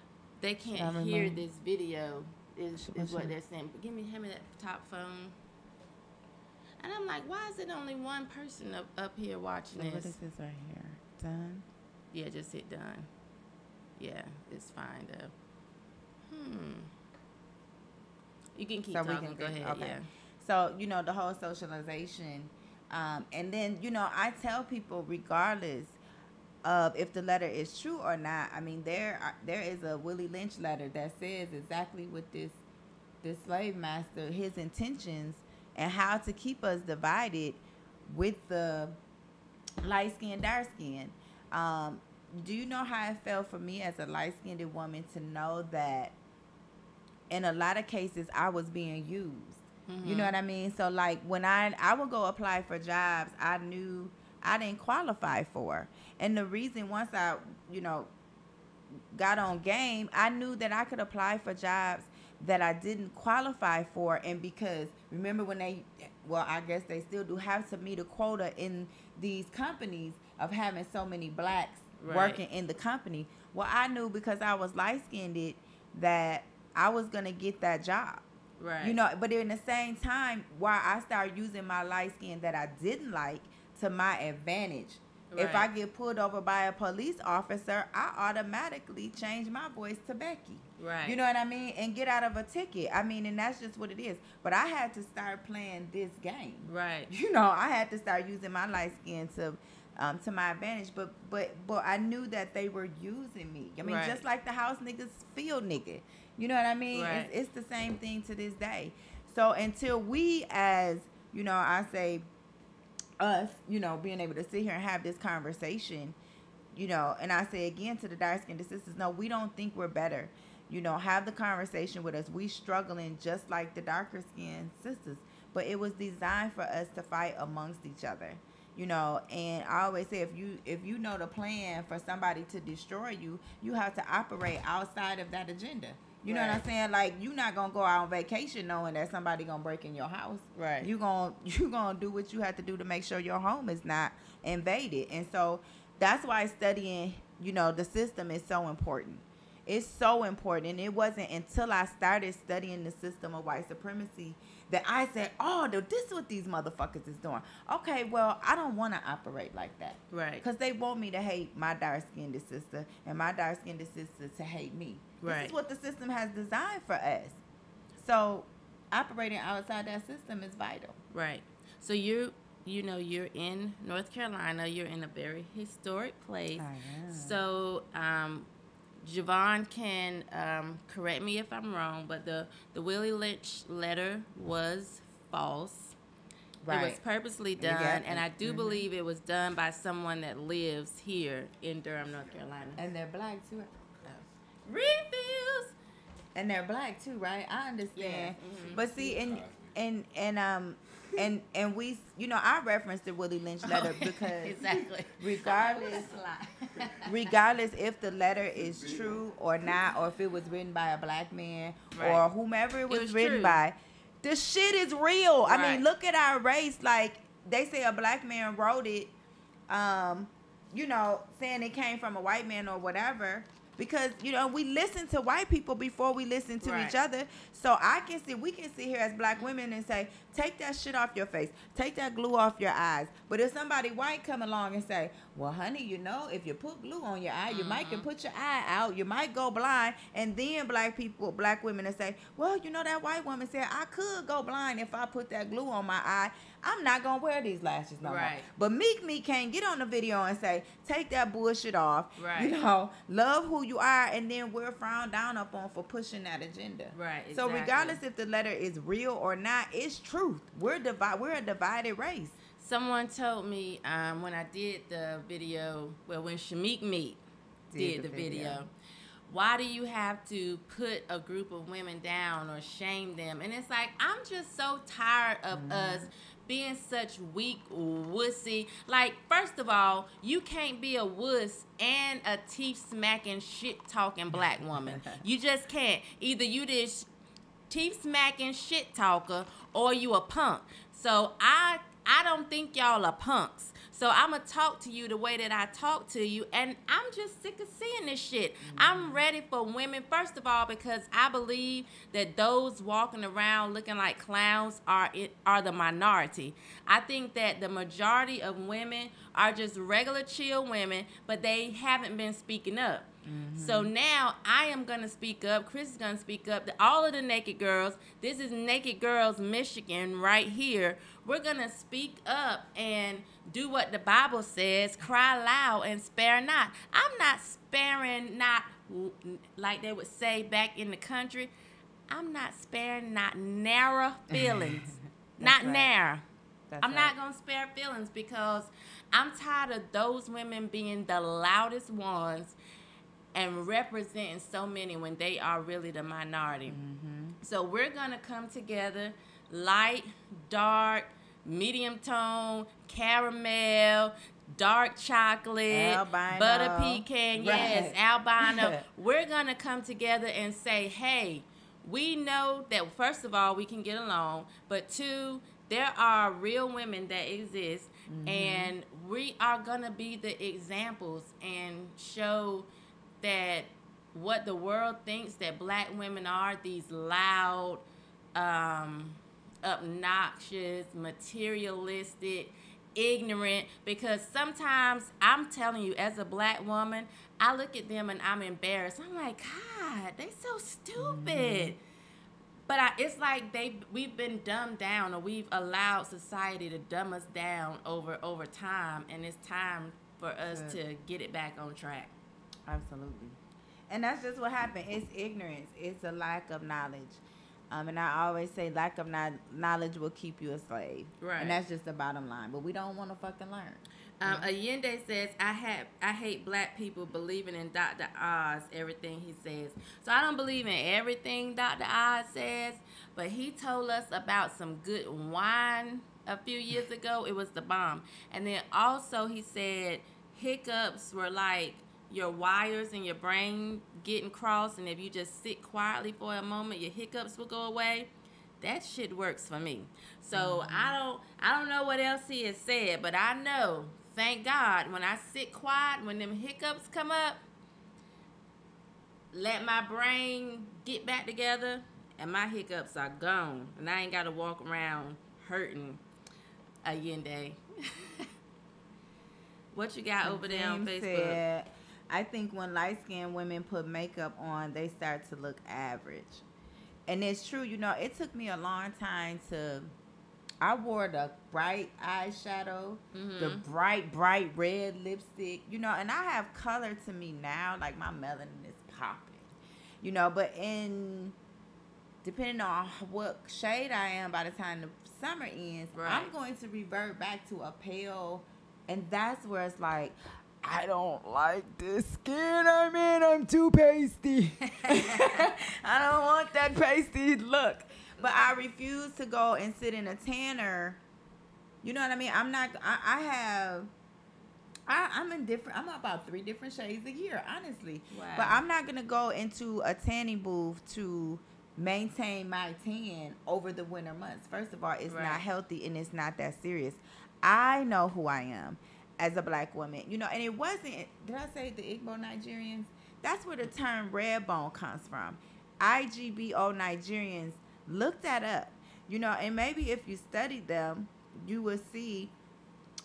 Speaker 3: They can't hear this video, is what they're saying. But hand me that top phone. And I'm like, why is it only one person up here watching this?
Speaker 4: What is this right here? Done?
Speaker 3: Yeah, just hit done. Yeah, it's fine though. You can keep talking. Go ahead.
Speaker 4: Okay.
Speaker 3: Yeah.
Speaker 4: So, the whole socialization. And then, I tell people, regardless of if the letter is true or not, I mean, there is a Willie Lynch letter that says exactly what this slave master, his intentions, and how to keep us divided with the light skin, dark skin. Do you know how it felt for me as a light skinned woman to know that in a lot of cases, I was being used. You know what I mean? So, like, when I would go apply for jobs, I knew I didn't qualify for. And the reason, once I, got on game, I knew that I could apply for jobs that I didn't qualify for. And because, remember when I guess they still do have to meet a quota in these companies of having so many blacks working in the company. Well, I knew because I was light-skinned that I was going to get that job.
Speaker 3: Right.
Speaker 4: But in the same time, while I started using my light skin that I didn't like to my advantage, if I get pulled over by a police officer, I automatically change my voice to Becky.
Speaker 3: Right.
Speaker 4: You know what I mean? And get out of a ticket. I mean, and that's just what it is. But I had to start playing this game.
Speaker 3: Right.
Speaker 4: I had to start using my light skin to my advantage. But I knew that they were using me. I mean, just like the house niggas field nigga. You know what I mean?
Speaker 3: Right.
Speaker 4: It's the same thing to this day. So until we, as I say, us, being able to sit here and have this conversation, and I say again to the dark-skinned sisters, no, we don't think we're better. Have the conversation with us. We struggling just like the darker-skinned sisters, but it was designed for us to fight amongst each other. And I always say, if you know the plan for somebody to destroy you, you have to operate outside of that agenda. You know what I'm saying? Like, you're not going to go out on vacation knowing that somebody going to break in your house.
Speaker 3: Right.
Speaker 4: You gonna do what you have to do to make sure your home is not invaded. And so that's why studying, the system is so important. It's so important. And it wasn't until I started studying the system of white supremacy that I said, oh, this is what these motherfuckers is doing. Okay, well, I don't want to operate like that.
Speaker 3: Right.
Speaker 4: Because they want me to hate my dark-skinned sister and my dark-skinned sister to hate me.
Speaker 3: Right.
Speaker 4: This is what the system has designed for us. So operating outside that system is vital.
Speaker 3: Right. So you're in North Carolina. You're in a very historic place.
Speaker 4: I am.
Speaker 3: So Javon can correct me if I'm wrong, but the Willie Lynch letter was false.
Speaker 4: Right.
Speaker 3: It was purposely done, and I do believe it was done by someone that lives here in Durham, North Carolina.
Speaker 4: And they're black too.
Speaker 3: Refills.
Speaker 4: And they're black too, right? I understand.
Speaker 3: Yeah. Mm-hmm.
Speaker 4: But see, and we, I referenced the Willie Lynch letter because
Speaker 3: exactly.
Speaker 4: regardless if the letter is true or not, or if it was written by a black man or whomever it was written by, the shit is real.
Speaker 3: Right.
Speaker 4: I mean, look at our race. Like, they say a black man wrote it, saying it came from a white man or whatever. Because, we listen to white people before we listen to each other. So we can sit here as black women and say, take that shit off your face. Take that glue off your eyes. But if somebody white come along and say, well, honey, if you put glue on your eye, you might can put your eye out. You might go blind. And then black women and say, well, that white woman said I could go blind if I put that glue on my eye. I'm not going to wear these lashes no more. But Meek can't get on the video and say, take that bullshit off.
Speaker 3: Right.
Speaker 4: Love who you are, and then we're frowned down upon for pushing that agenda.
Speaker 3: Right. Exactly.
Speaker 4: So regardless if the letter is real or not, it's truth. We're a divided race.
Speaker 3: Someone told me when I did the video, when Shemeka did the video, why do you have to put a group of women down or shame them? And it's like, I'm just so tired of us being such weak, wussy. Like, first of all, you can't be a wuss and a teeth-smacking, shit-talking black woman. You just can't. Either you this teeth-smacking shit talker or you a punk. So I don't think y'all are punks. So I'm going to talk to you the way that I talk to you, and I'm just sick of seeing this shit. I'm ready for women, first of all, because I believe that those walking around looking like clowns are the minority. I think that the majority of women are just regular chill women, but they haven't been speaking up. So now I am going to speak up. Chris is going to speak up. All of the naked girls, this is Naked Girls Michigan right here. We're going to speak up and do what the Bible says, cry loud and spare not. I'm not sparing, not like they would say back in the country. I'm not sparing, not narrow feelings. Not narrow. I'm not going to spare feelings because I'm tired of those women being the loudest ones and representing so many when they are really the minority. So we're going to come together, light, dark, medium tone, caramel, dark chocolate,
Speaker 4: Albino.
Speaker 3: butter pecan, yes,
Speaker 4: Right.
Speaker 3: albino. We're going to come together and say, hey, we know that, first of all, we can get along, but two, there are real women that exist, and we are going to be the examples and show that what the world thinks that black women are, these loud, obnoxious, materialistic, ignorant, because sometimes I'm telling you, as a black woman, I look at them and I'm embarrassed. I'm like, God, they so stupid. But it's like we've been dumbed down, or we've allowed society to dumb us down over time, and it's time for us to get it back on track.
Speaker 4: Absolutely. And that's just what happened. It's ignorance. It's a lack of knowledge. And I always say lack of knowledge will keep you a slave.
Speaker 3: Right.
Speaker 4: And that's just the bottom line. But we don't want to fucking learn.
Speaker 3: Allende says, I hate black people believing in Dr. Oz, everything he says. So I don't believe in everything Dr. Oz says, but he told us about some good wine a few years ago. It was the bomb. And then also he said hiccups were like your wires in your brain getting crossed, and if you just sit quietly for a moment, your hiccups will go away. That shit works for me. So I don't know what else he has said, but I know, thank God, when I sit quiet, when them hiccups come up, let my brain get back together, and my hiccups are gone, and I ain't got to walk around hurting. Allende. What you got over there on Facebook?
Speaker 4: Said, I think when light-skinned women put makeup on, they start to look average. And it's true, you know, it took me a long time I wore the bright eyeshadow, the bright red lipstick, you know, and I have color to me now, like my melanin is popping, you know, but depending on what shade I am by the time the summer ends, I'm going to revert back to a pale, and that's where it's like, I don't like this skin I'm in. I'm too pasty. I don't want that pasty look. But I refuse to go and sit in a tanner. You know what I mean? I'm about 3 different shades a year, honestly.
Speaker 3: Wow.
Speaker 4: But I'm not going to go into a tanning booth to maintain my tan over the winter months. First of all, it's not healthy, and it's not that serious. I know who I am as a black woman, you know, and it wasn't, did I say the Igbo Nigerians? That's where the term red bone comes from. IGBO Nigerians, look that up, you know, and maybe if you studied them, you will see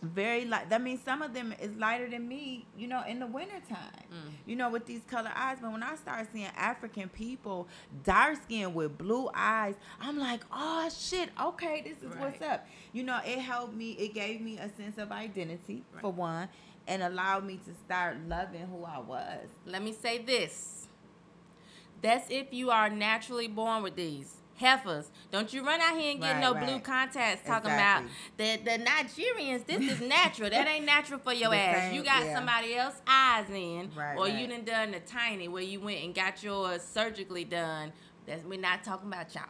Speaker 4: very light. That means some of them is lighter than me, you know, in the wintertime, you know, with these color eyes. But when I start seeing African people, dark skin with blue eyes, I'm like, oh shit, okay, this is what's up. You know, it helped me, it gave me a sense of identity, for one, and allowed me to start loving who I was.
Speaker 3: Let me say this. That's if you are naturally born with these. Heifers, don't you run out here and get blue contacts talking about the Nigerians. This is natural. That ain't natural for your ass. You got somebody else's eyes in, or you done the tiny where you went and got yours surgically done. We're not talking about y'all,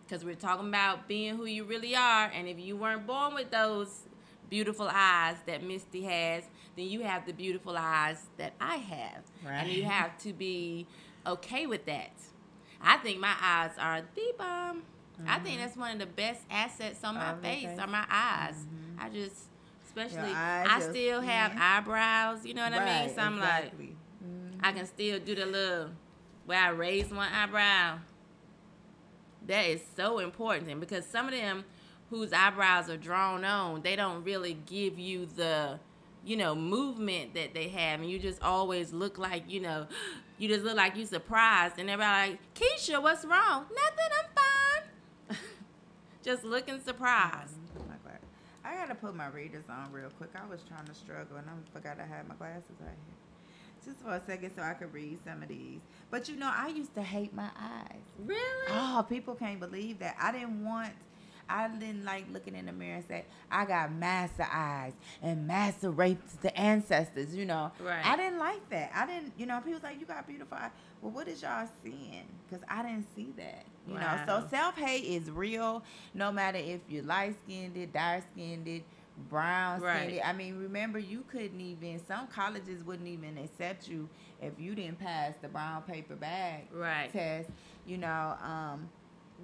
Speaker 3: because we're talking about being who you really are. And if you weren't born with those beautiful eyes that Misty has, then you have the beautiful eyes that I have, and you have to be okay with that. I think my eyes are the bomb. I think that's one of the best assets on my face are my eyes. I just, especially, I still have eyebrows, you know what I mean? So I'm like, I can still do the little, where I raise one eyebrow. That is so important, because some of them whose eyebrows are drawn on, they don't really give you the, you know, movement that they have, and you just always look like, you know, you just look like you surprised, and everybody like, Keisha, what's wrong? Nothing, I'm fine. Just looking surprised.
Speaker 4: I gotta put my readers on real quick. I was trying to struggle, and I forgot I had my glasses right here. Just for a second so I could read some of these. But you know, I used to hate my eyes.
Speaker 3: Really?
Speaker 4: Oh, people can't believe that. I didn't like looking in the mirror and say, I got master eyes and master raped the ancestors, you know.
Speaker 3: Right.
Speaker 4: I didn't like that. I didn't, you know, people like, you got beautiful eyes. Well, what is y'all seeing? Because I didn't see that. You know, so self-hate is real, no matter if you're light-skinned, dark-skinned, brown-skinned. I mean, remember, you couldn't even, some colleges wouldn't even accept you if you didn't pass the brown paper bag test, you know.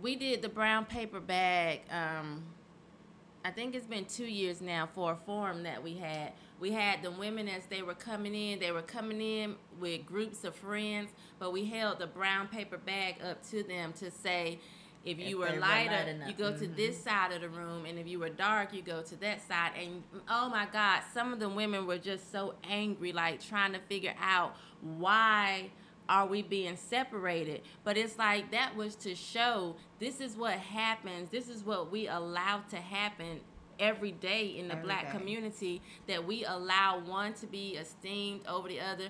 Speaker 3: We did the brown paper bag, I think it's been 2 years now, for a forum that we had. We had the women as they were coming in with groups of friends, but we held the brown paper bag up to them to say, if you were lighter, you go to this side of the room, and if you were dark, you go to that side. And oh my God, some of the women were just so angry, like trying to figure out why are we being separated. But it's like, that was to show this is what happens, this is what we allow to happen every day in the black community, that we allow one to be esteemed over the other.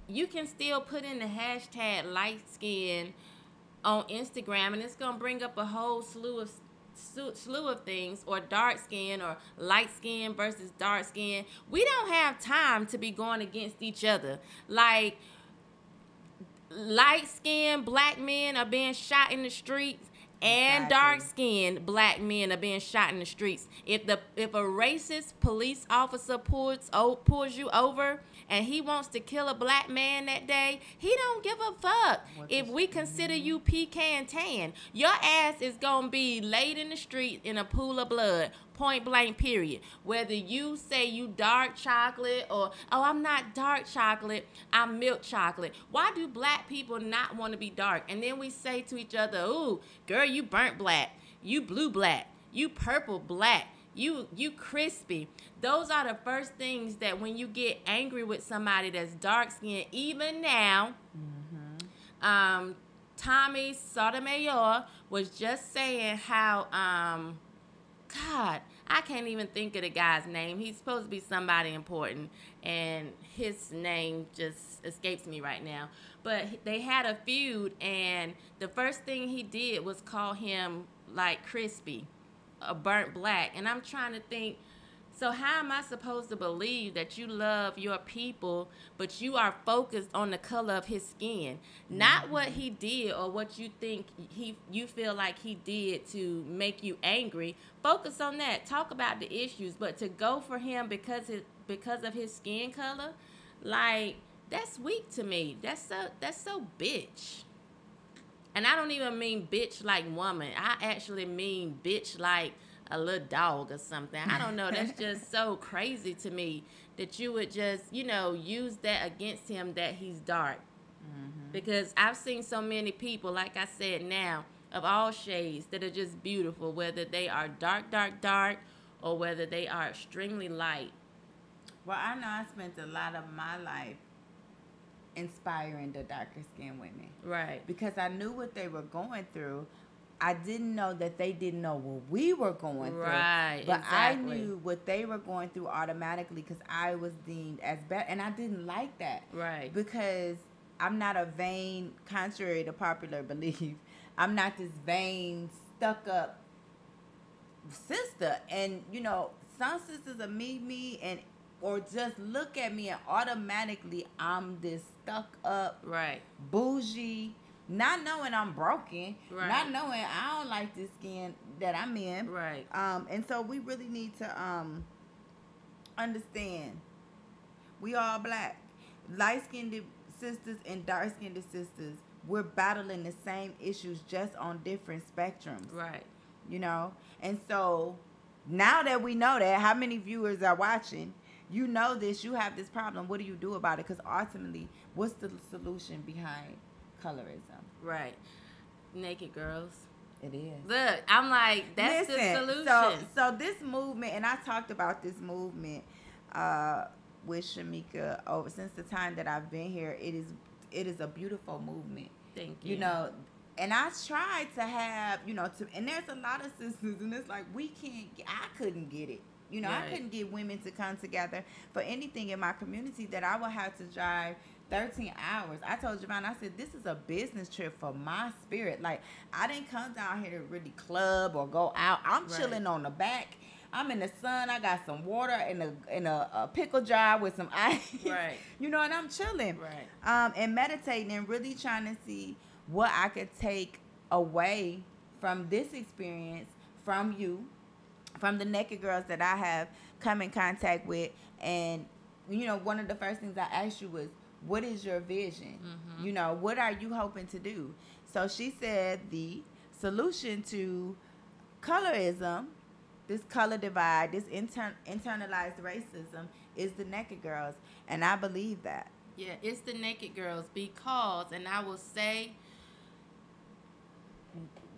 Speaker 3: You can still put in the hashtag light skin on Instagram, and it's gonna bring up a whole slew of things, or dark skin, or light skin versus dark skin. We don't have time to be going against each other. Like, light skinned black men are being shot in the streets, and dark skinned black men are being shot in the streets. If a racist police officer pulls you over and he wants to kill a black man that day, he don't give a fuck if we consider you pecan tan. Your ass is gonna be laid in the street in a pool of blood, point blank, period. Whether you say you dark chocolate, or, oh, I'm not dark chocolate, I'm milk chocolate. Why do black people not want to be dark? And then we say to each other, ooh, girl, you burnt black, you blue black, you purple black, you crispy. Those are the first things that when you get angry with somebody that's dark skinned, even now, Tommy Sotomayor was just saying how, God, I can't even think of the guy's name. He's supposed to be somebody important, and his name just escapes me right now. But they had a feud, and the first thing he did was call him, like, crispy, a burnt black. And I'm trying to think, so how am I supposed to believe that you love your people, but you are focused on the color of his skin, not what he did or what you think you feel like he did to make you angry? Focus on that. Talk about the issues, but to go for him because of his skin color, like, that's weak to me. That's so bitch. And I don't even mean bitch like woman. I actually mean bitch like a little dog or something. I don't know. That's just so crazy to me that you would just, use that against him, that he's dark. Because I've seen so many people, like I said now, of all shades, that are just beautiful, whether they are dark, dark, dark, or whether they are extremely light.
Speaker 4: Well, I know I spent a lot of my life inspiring the darker skinned women.
Speaker 3: Right.
Speaker 4: Because I knew what they were going through. I didn't know that they didn't know what we were going through.
Speaker 3: Right,
Speaker 4: but
Speaker 3: exactly.
Speaker 4: I knew what they were going through automatically because I was deemed as bad. And I didn't like that.
Speaker 3: Right.
Speaker 4: Because I'm not a vain, contrary to popular belief, I'm not this vain, stuck-up sister. And, some sisters will meet me or just look at me and automatically I'm this stuck-up,
Speaker 3: right,
Speaker 4: bougie, not knowing I'm broken,
Speaker 3: right,
Speaker 4: not knowing I don't like this skin that I'm in.
Speaker 3: Right.
Speaker 4: And so we really need to understand we all black. Light-skinned sisters and dark-skinned sisters, we're battling the same issues just on different spectrums.
Speaker 3: Right.
Speaker 4: And so now that we know that, how many viewers are watching? You know this, you have this problem. What do you do about it? Because ultimately, what's the solution behind colorism?
Speaker 3: Right. Naked Girls.
Speaker 4: It is.
Speaker 3: Look, I'm like, that's the solution.
Speaker 4: So this movement, and I talked about this movement with Shemeka over since the time that I've been here. It is a beautiful movement.
Speaker 3: Thank you.
Speaker 4: And I tried to have, and there's a lot of sisters, and it's like I couldn't get it. Right. I couldn't get women to come together for anything in my community that I would have to drive 13 hours. I told Javon, I said, this is a business trip for my spirit. Like, I didn't come down here to really club or go out. I'm chilling on the back. I'm in the sun. I got some water in a pickle jar with some ice.
Speaker 3: Right.
Speaker 4: And I'm chilling.
Speaker 3: Right.
Speaker 4: And meditating and really trying to see what I could take away from this experience, from you, from the naked girls that I have come in contact with. And, one of the first things I asked you was, what is your vision? What are you hoping to do? So she said the solution to colorism, this color divide, this internalized racism, is the naked girls. And I believe that.
Speaker 3: Yeah, it's the naked girls because, and I will say,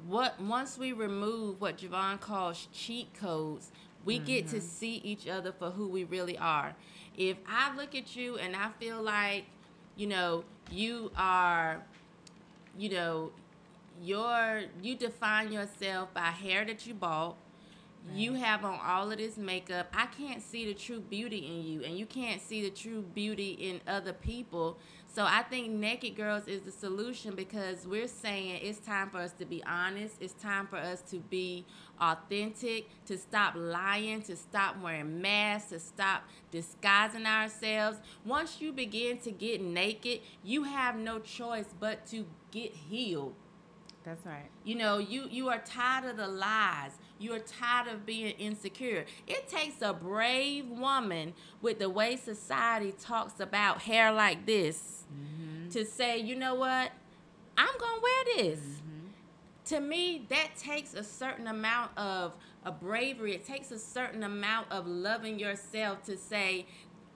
Speaker 3: once we remove what Javon calls cheat codes, we get to see each other for who we really are. If I look at you and I feel like, you are, you define yourself by hair that you bought. Right. You have on all of this makeup. I can't see the true beauty in you, and you can't see the true beauty in other people. So I think Naked Girls is the solution because we're saying it's time for us to be honest. It's time for us to be authentic, to stop lying, to stop wearing masks, to stop disguising ourselves. Once you begin to get naked, you have no choice but to get healed.
Speaker 4: That's right.
Speaker 3: You are tired of the lies. You are tired of being insecure. It takes a brave woman with the way society talks about hair like this to say, you know what? I'm going to wear this. To me, that takes a certain amount of bravery. It takes a certain amount of loving yourself to say,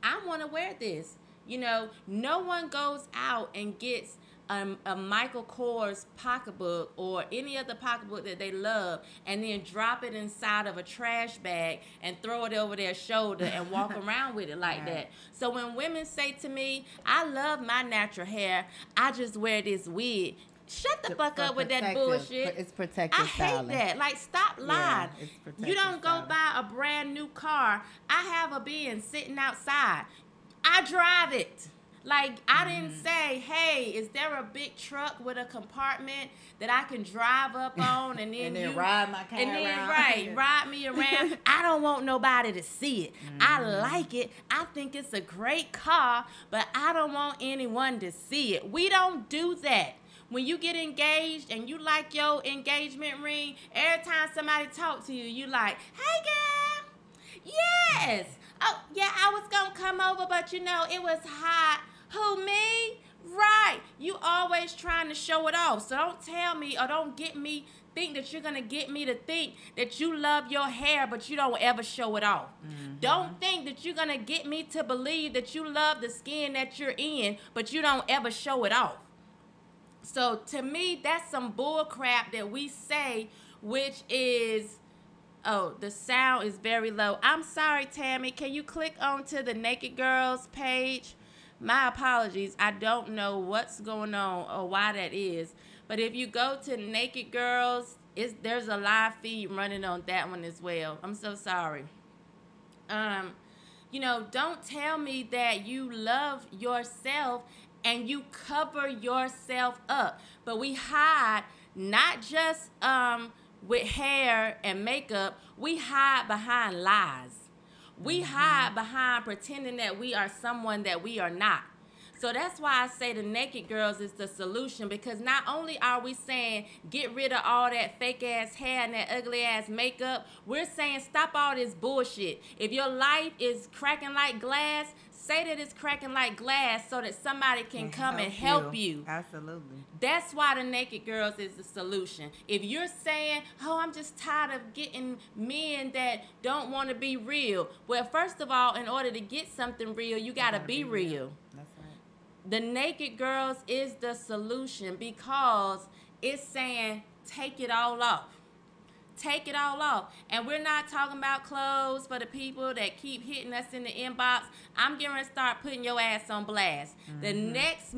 Speaker 3: I want to wear this. No one goes out and gets a Michael Kors pocketbook or any other pocketbook that they love and then drop it inside of a trash bag and throw it over their shoulder and walk around with it like that. So when women say to me, I love my natural hair, I just wear this wig. Shut the fuck up with that bullshit.
Speaker 4: It's protective styling.
Speaker 3: I hate that. Like, stop lying.
Speaker 4: Yeah,
Speaker 3: you don't go buy a brand new car. I have a Benz sitting outside. I drive it. Like, I didn't say, hey, is there a big truck with a compartment that I can drive up on and then,
Speaker 4: ride my car around?
Speaker 3: Ride me around. I don't want nobody to see it. I like it. I think it's a great car, but I don't want anyone to see it. We don't do that. When you get engaged and you like your engagement ring, every time somebody talk to you, you like, hey, girl. Yes. Oh, yeah, I was going to come over, but, it was hot. Who, me? Right. You always trying to show it off. So don't tell me or don't think that you're going to get me to think that you love your hair, but you don't ever show it off. Don't think that you're going to get me to believe that you love the skin that you're in, but you don't ever show it off. So to me, that's some bull crap that we say, which is, oh, the sound is very low. I'm sorry, Tammy. Can you click onto the Naked Girls page? My apologies. I don't know what's going on or why that is. But if you go to Naked Girls, there's a live feed running on that one as well. I'm so sorry. Don't tell me that you love yourself and you cover yourself up. But we hide not just with hair and makeup. We hide behind lies. We hide behind pretending that we are someone that we are not. So that's why I say the Naked Girls is the solution, because not only are we saying get rid of all that fake ass hair and that ugly ass makeup, we're saying stop all this bullshit. If your life is cracking like glass, say that it's cracking like glass so that somebody can come and help you.
Speaker 4: Absolutely.
Speaker 3: That's why the Naked Girls is the solution. If you're saying, oh, I'm just tired of getting men that don't want to be real. Well, first of all, in order to get something real, you got to be real.
Speaker 4: That's right.
Speaker 3: The Naked Girls is the solution because it's saying take it all off. Take it all off. And we're not talking about clothes for the people that keep hitting us in the inbox. I'm going to start putting your ass on blast. The next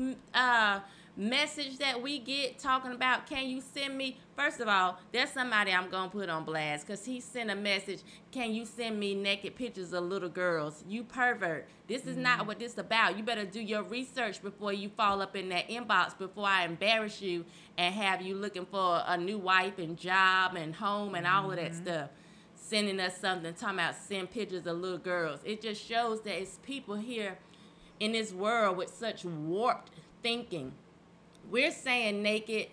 Speaker 3: message that we get talking about, can you send me, first of all, there's somebody I'm going to put on blast because he sent a message, can you send me naked pictures of little girls? You pervert. This is not what this is about. You better do your research before you fall up in that inbox, before I embarrass you and have you looking for a new wife and job and home and all of that stuff. Sending us something, talking about send pictures of little girls. It just shows that it's people here in this world with such warped thinking. We're saying naked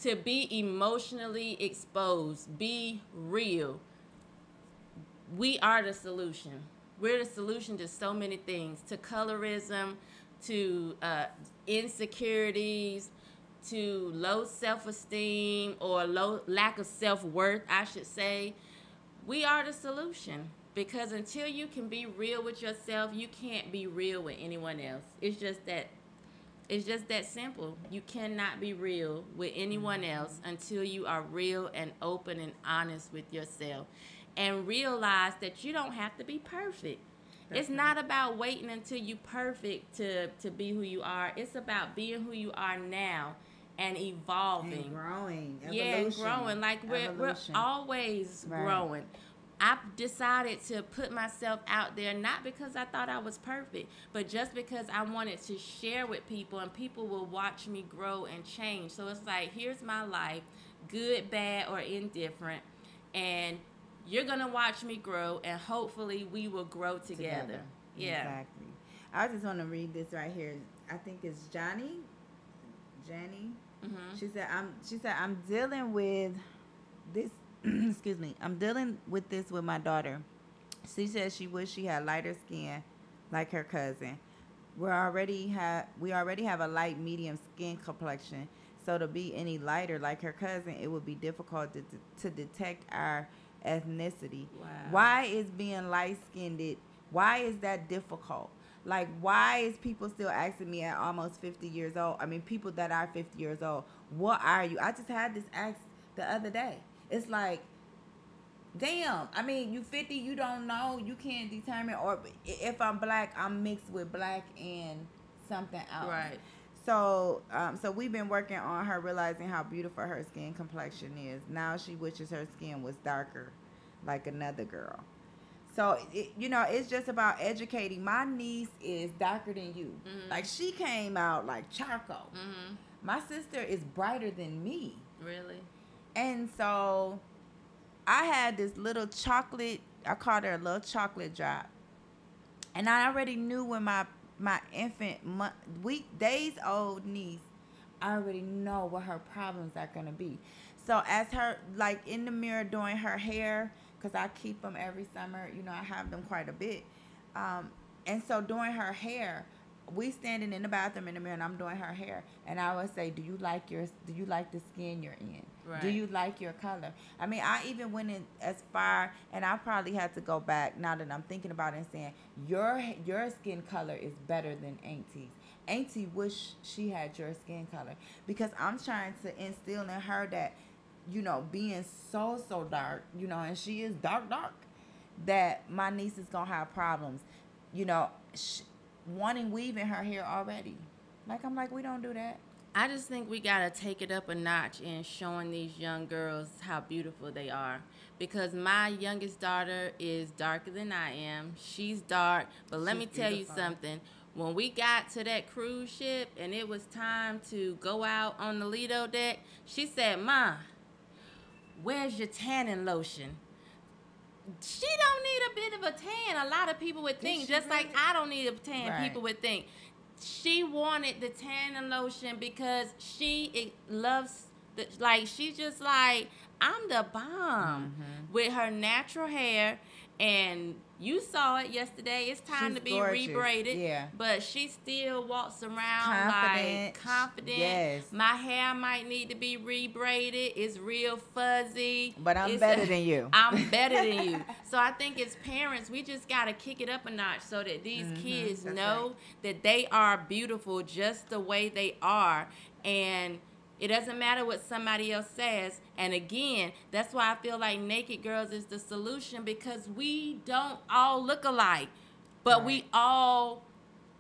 Speaker 3: to be emotionally exposed, be real. We are the solution. We're the solution to so many things, to colorism, to insecurities, to low self-esteem or low lack of self-worth, I should say. We are the solution, because until you can be real with yourself, you can't be real with anyone else. It's just that simple. You cannot be real with anyone else until you are real and open and honest with yourself, and realize that you don't have to be perfect. It's not about waiting until you perfect to be who you are. It's about being who you are now and evolving.
Speaker 4: And growing. Evolution.
Speaker 3: Yeah, and growing. Like we're always growing. I've decided to put myself out there, not because I thought I was perfect, but just because I wanted to share with people, and people will watch me grow and change. So it's like, here's my life, good, bad, or indifferent, and you're going to watch me grow, and hopefully we will grow together. Yeah.
Speaker 4: Exactly. I just want to read this right here. I think it's Jenny.
Speaker 3: Mm-hmm.
Speaker 4: She said I'm dealing with this excuse me. I'm dealing with this with my daughter. She says she wished she had lighter skin like her cousin. We already have a light medium skin complexion. So to be any lighter like her cousin, it would be difficult to detect our ethnicity.
Speaker 3: Wow.
Speaker 4: Why is being light skinned? Why is that difficult? Like, why is people still asking me at almost 50 years old? I mean, people that are 50 years old, what are you? I just had this ask the other day. It's like, damn. I mean, you 50, you don't know, you can't determine. Or if I'm black, I'm mixed with black and something else.
Speaker 3: Right.
Speaker 4: So, so we've been working on her realizing how beautiful her skin complexion is. Now she wishes her skin was darker, like another girl. So, it's just about educating. My niece is darker than you.
Speaker 3: Mm-hmm.
Speaker 4: Like, she came out like charcoal.
Speaker 3: Mm-hmm.
Speaker 4: My sister is brighter than me.
Speaker 3: Really?
Speaker 4: And so I had this little chocolate, I called her a little chocolate drop. And I already knew when my infant, days old niece, I already know what her problems are going to be. So as her, like in the mirror doing her hair, because I keep them every summer, I have them quite a bit. And so doing her hair, we standing in the bathroom in the mirror, and I'm doing her hair, and I would say, do you like the skin you're in?
Speaker 3: Right.
Speaker 4: Do you like your color? I mean, I even went in as far, and I probably had to go back now that I'm thinking about it and saying, your skin color is better than Auntie's. Auntie wish she had your skin color, because I'm trying to instill in her that, being so dark, and she is dark, that my niece is going to have problems, wanting weave in her hair already. Like, I'm like, we don't do that.
Speaker 3: I just think we got to take it up a notch in showing these young girls how beautiful they are. Because my youngest daughter is darker than I am. She's dark. But let me tell you something. When we got to that cruise ship and it was time to go out on the Lido deck, she said, "Ma, where's your tanning lotion?" She don't need a bit of a tan. A lot of people would think, just like I don't need a tan,
Speaker 4: Right.
Speaker 3: people would think. She wanted the tanning lotion because she loves, she's just like, I'm the bomb with her natural hair. And you saw it yesterday. It's time to be
Speaker 4: gorgeous.
Speaker 3: Rebraided.
Speaker 4: Yeah.
Speaker 3: But she still walks around confident.
Speaker 4: Yes.
Speaker 3: My hair might need to be rebraided. It's real fuzzy.
Speaker 4: But I'm better than you.
Speaker 3: I'm better than you. So I think as parents, we just got to kick it up a notch so that these kids know that they are beautiful just the way they are. And it doesn't matter what somebody else says. And again, that's why I feel like Naked Girls is the solution, because we don't all look alike, but we all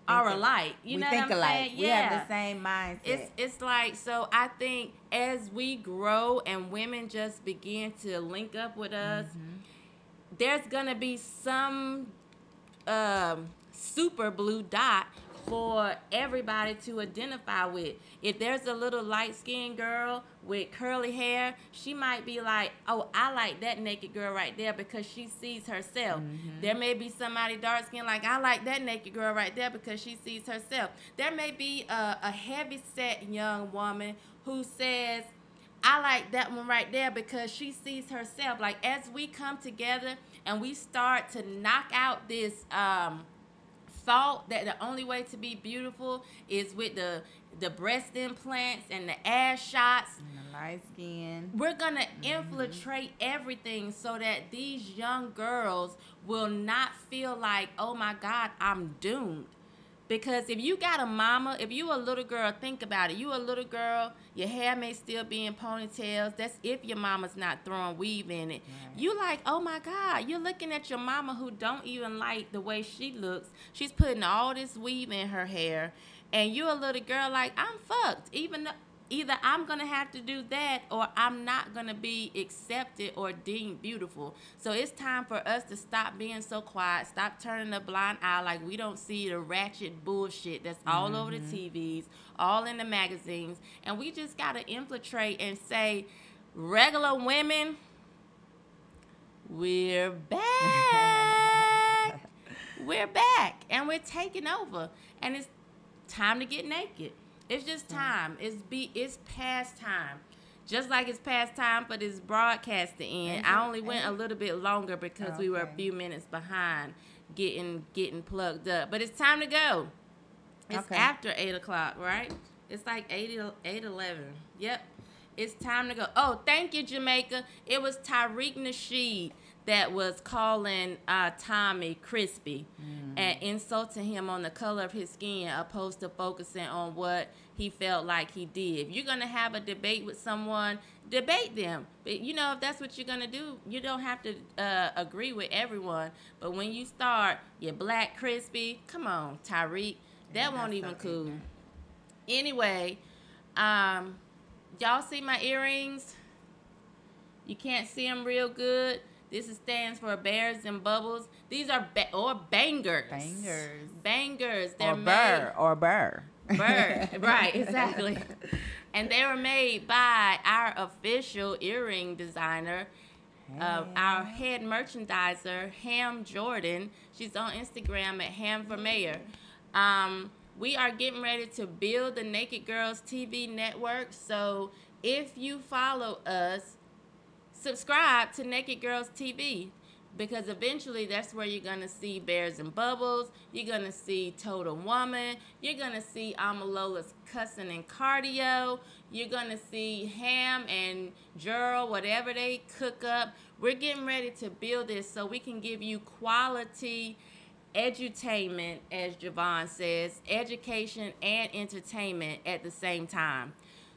Speaker 3: are alike. You know what I'm saying?
Speaker 4: We have the same mindset.
Speaker 3: It's like, so I think as we grow and women just begin to link up with us, there's going to be some super blue dot for everybody to identify with. If there's a little light-skinned girl with curly hair, she might be like, oh, I like that naked girl right there because she sees herself. There may be somebody dark-skinned like, I like that naked girl right there because she sees herself. There may be a heavy-set young woman who says, I like that one right there because she sees herself. Like, as we come together and we start to knock out this thought that the only way to be beautiful is with the breast implants and the ass shots.
Speaker 4: And the light skin.
Speaker 3: We're going to infiltrate everything so that these young girls will not feel like, oh my God, I'm doomed. Because if you got a mama, if you a little girl, think about it. You a little girl, your hair may still be in ponytails. That's if your mama's not throwing weave in it. Right. You like, oh my God, you're looking at your mama who don't even like the way she looks. She's putting all this weave in her hair. And you a little girl like, I'm fucked. Either I'm going to have to do that or I'm not going to be accepted or deemed beautiful. So it's time for us to stop being so quiet, stop turning a blind eye like we don't see the ratchet bullshit that's all over the TVs, all in the magazines. And we just got to infiltrate and say, regular women, we're back. We're back. And we're taking over. And it's time to get naked. It's just time. It's past time. Just like it's past time for this broadcast to end. I only went a little bit longer because we were a few minutes behind getting plugged up. But it's time to go. It's after 8 o'clock, right? It's like 8:11. Yep. It's time to go. Oh, thank you, Jamaica. It was Tariq Nasheed that was calling Tommy crispy and insulting him on the color of his skin opposed to focusing on what he felt like he did. If you're going to have a debate with someone, debate them. But, you know, if that's what you're going to do, you don't have to agree with everyone. But when you start, you're black crispy, come on, Tariq. That won't even cool. Anyway, y'all see my earrings? You can't see them real good. This stands for Bears and Bubbles. These are bangers. Bangers. They're
Speaker 4: Burr.
Speaker 3: Right, exactly. And they were made by our official earring designer, our head merchandiser, Ham Jordan. She's on Instagram at Ham for Mayor. We are getting ready to build the Naked Girls TV network. So if you follow us, subscribe to Naked Girls TV, because eventually that's where you're going to see Bears and Bubbles. You're going to see Total Woman. You're going to see Amalola's cussing and cardio. You're going to see Ham and Gerald, whatever they cook up. We're getting ready to build this so we can give you quality edutainment, as Javon says, education and entertainment at the same time.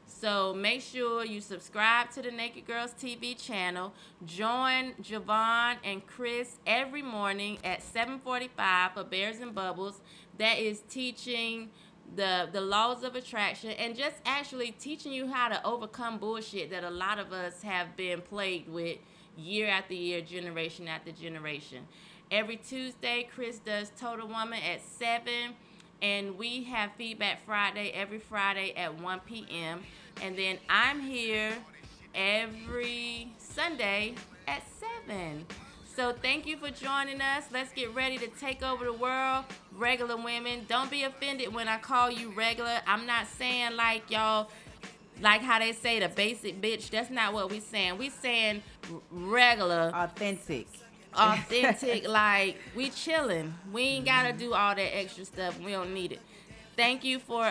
Speaker 3: So make sure you subscribe to the Naked Girls TV channel. Join Javon and Chris every morning at 7:45 for Bears and Bubbles. That is teaching the laws of attraction and just actually teaching you how to overcome bullshit that a lot of us have been plagued with year after year, generation after generation. Every Tuesday, Chris does Total Woman at 7. And we have Feedback Friday every Friday at 1 p.m. And then I'm here every Sunday at 7. So thank you for joining us. Let's get ready to take over the world. Regular women, don't be offended when I call you regular. I'm not saying like y'all, like how they say the basic bitch. That's not what we saying. We saying regular. Authentic, like we chilling. We ain't gotta do all that extra stuff. We don't need it. Thank you for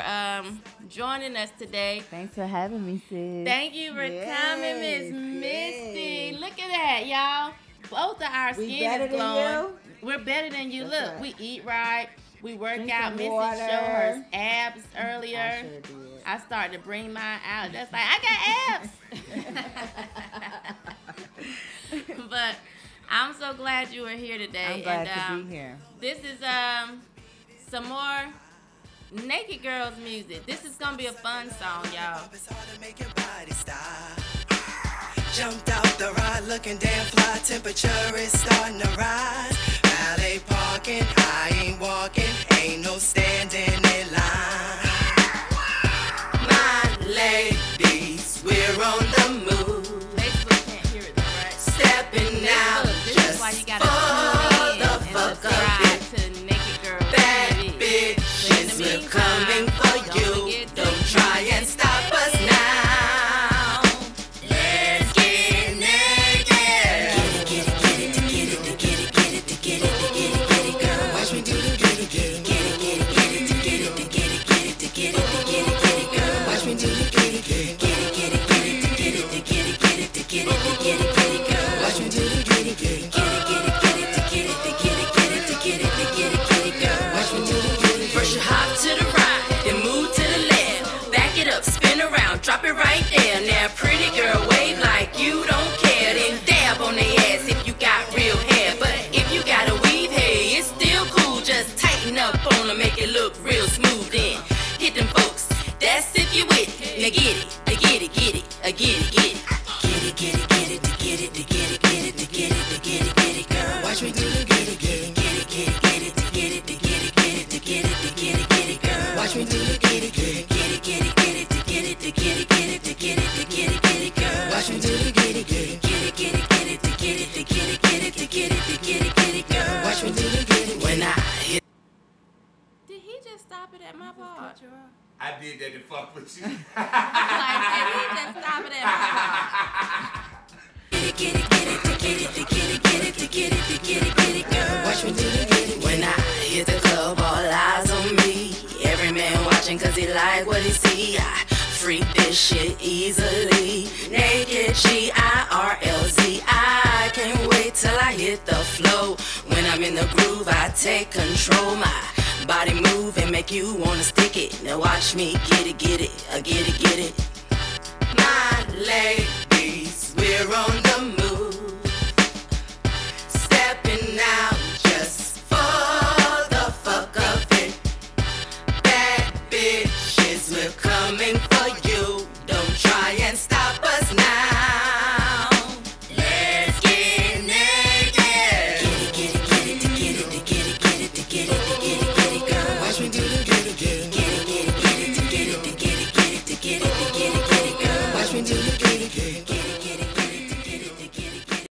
Speaker 3: joining us today.
Speaker 4: Thanks for having me, sis.
Speaker 3: Thank you for coming, Miss Misty. Look at that, y'all. Both of our skin is glowing. We're better than you. Look, right. We eat right. We work out. Missy showed her abs earlier. I sure did. I started to bring mine out. That's like, I got abs. But I'm so glad you were here today.
Speaker 4: I'm glad to be here.
Speaker 3: This is some more Naked Girls music. This is gonna be a fun song, y'all.
Speaker 1: Jumped out the ride, looking damn fly. Temperature is starting to rise. Valet parking, I ain't walking. Ain't no standing in line. My ladies, we're on the move.
Speaker 3: Facebook can't hear it though, right?
Speaker 1: Stepping out just
Speaker 3: why you gotta
Speaker 1: for the fuck of it.
Speaker 3: To Naked Girls
Speaker 1: Bad
Speaker 3: TV.
Speaker 1: bitches, we're coming for you. Don't try and stop us now. it, girl. Watch me do the get it when I hit.
Speaker 3: Did he just stop it at my part?
Speaker 5: I did that to fuck with you.
Speaker 3: Like, did he just stop it at my part?
Speaker 1: Get it, girl. Watch me do the get it when I hit the club. All eyes on me. Every man watching 'cause he like what he see. I freak this shit easily. Naked GIRLZ. I can't wait till I hit the flow. When I'm in the groove, I take control. My body move and make you wanna stick it. Now watch me get it, get it. My ladies, we're on the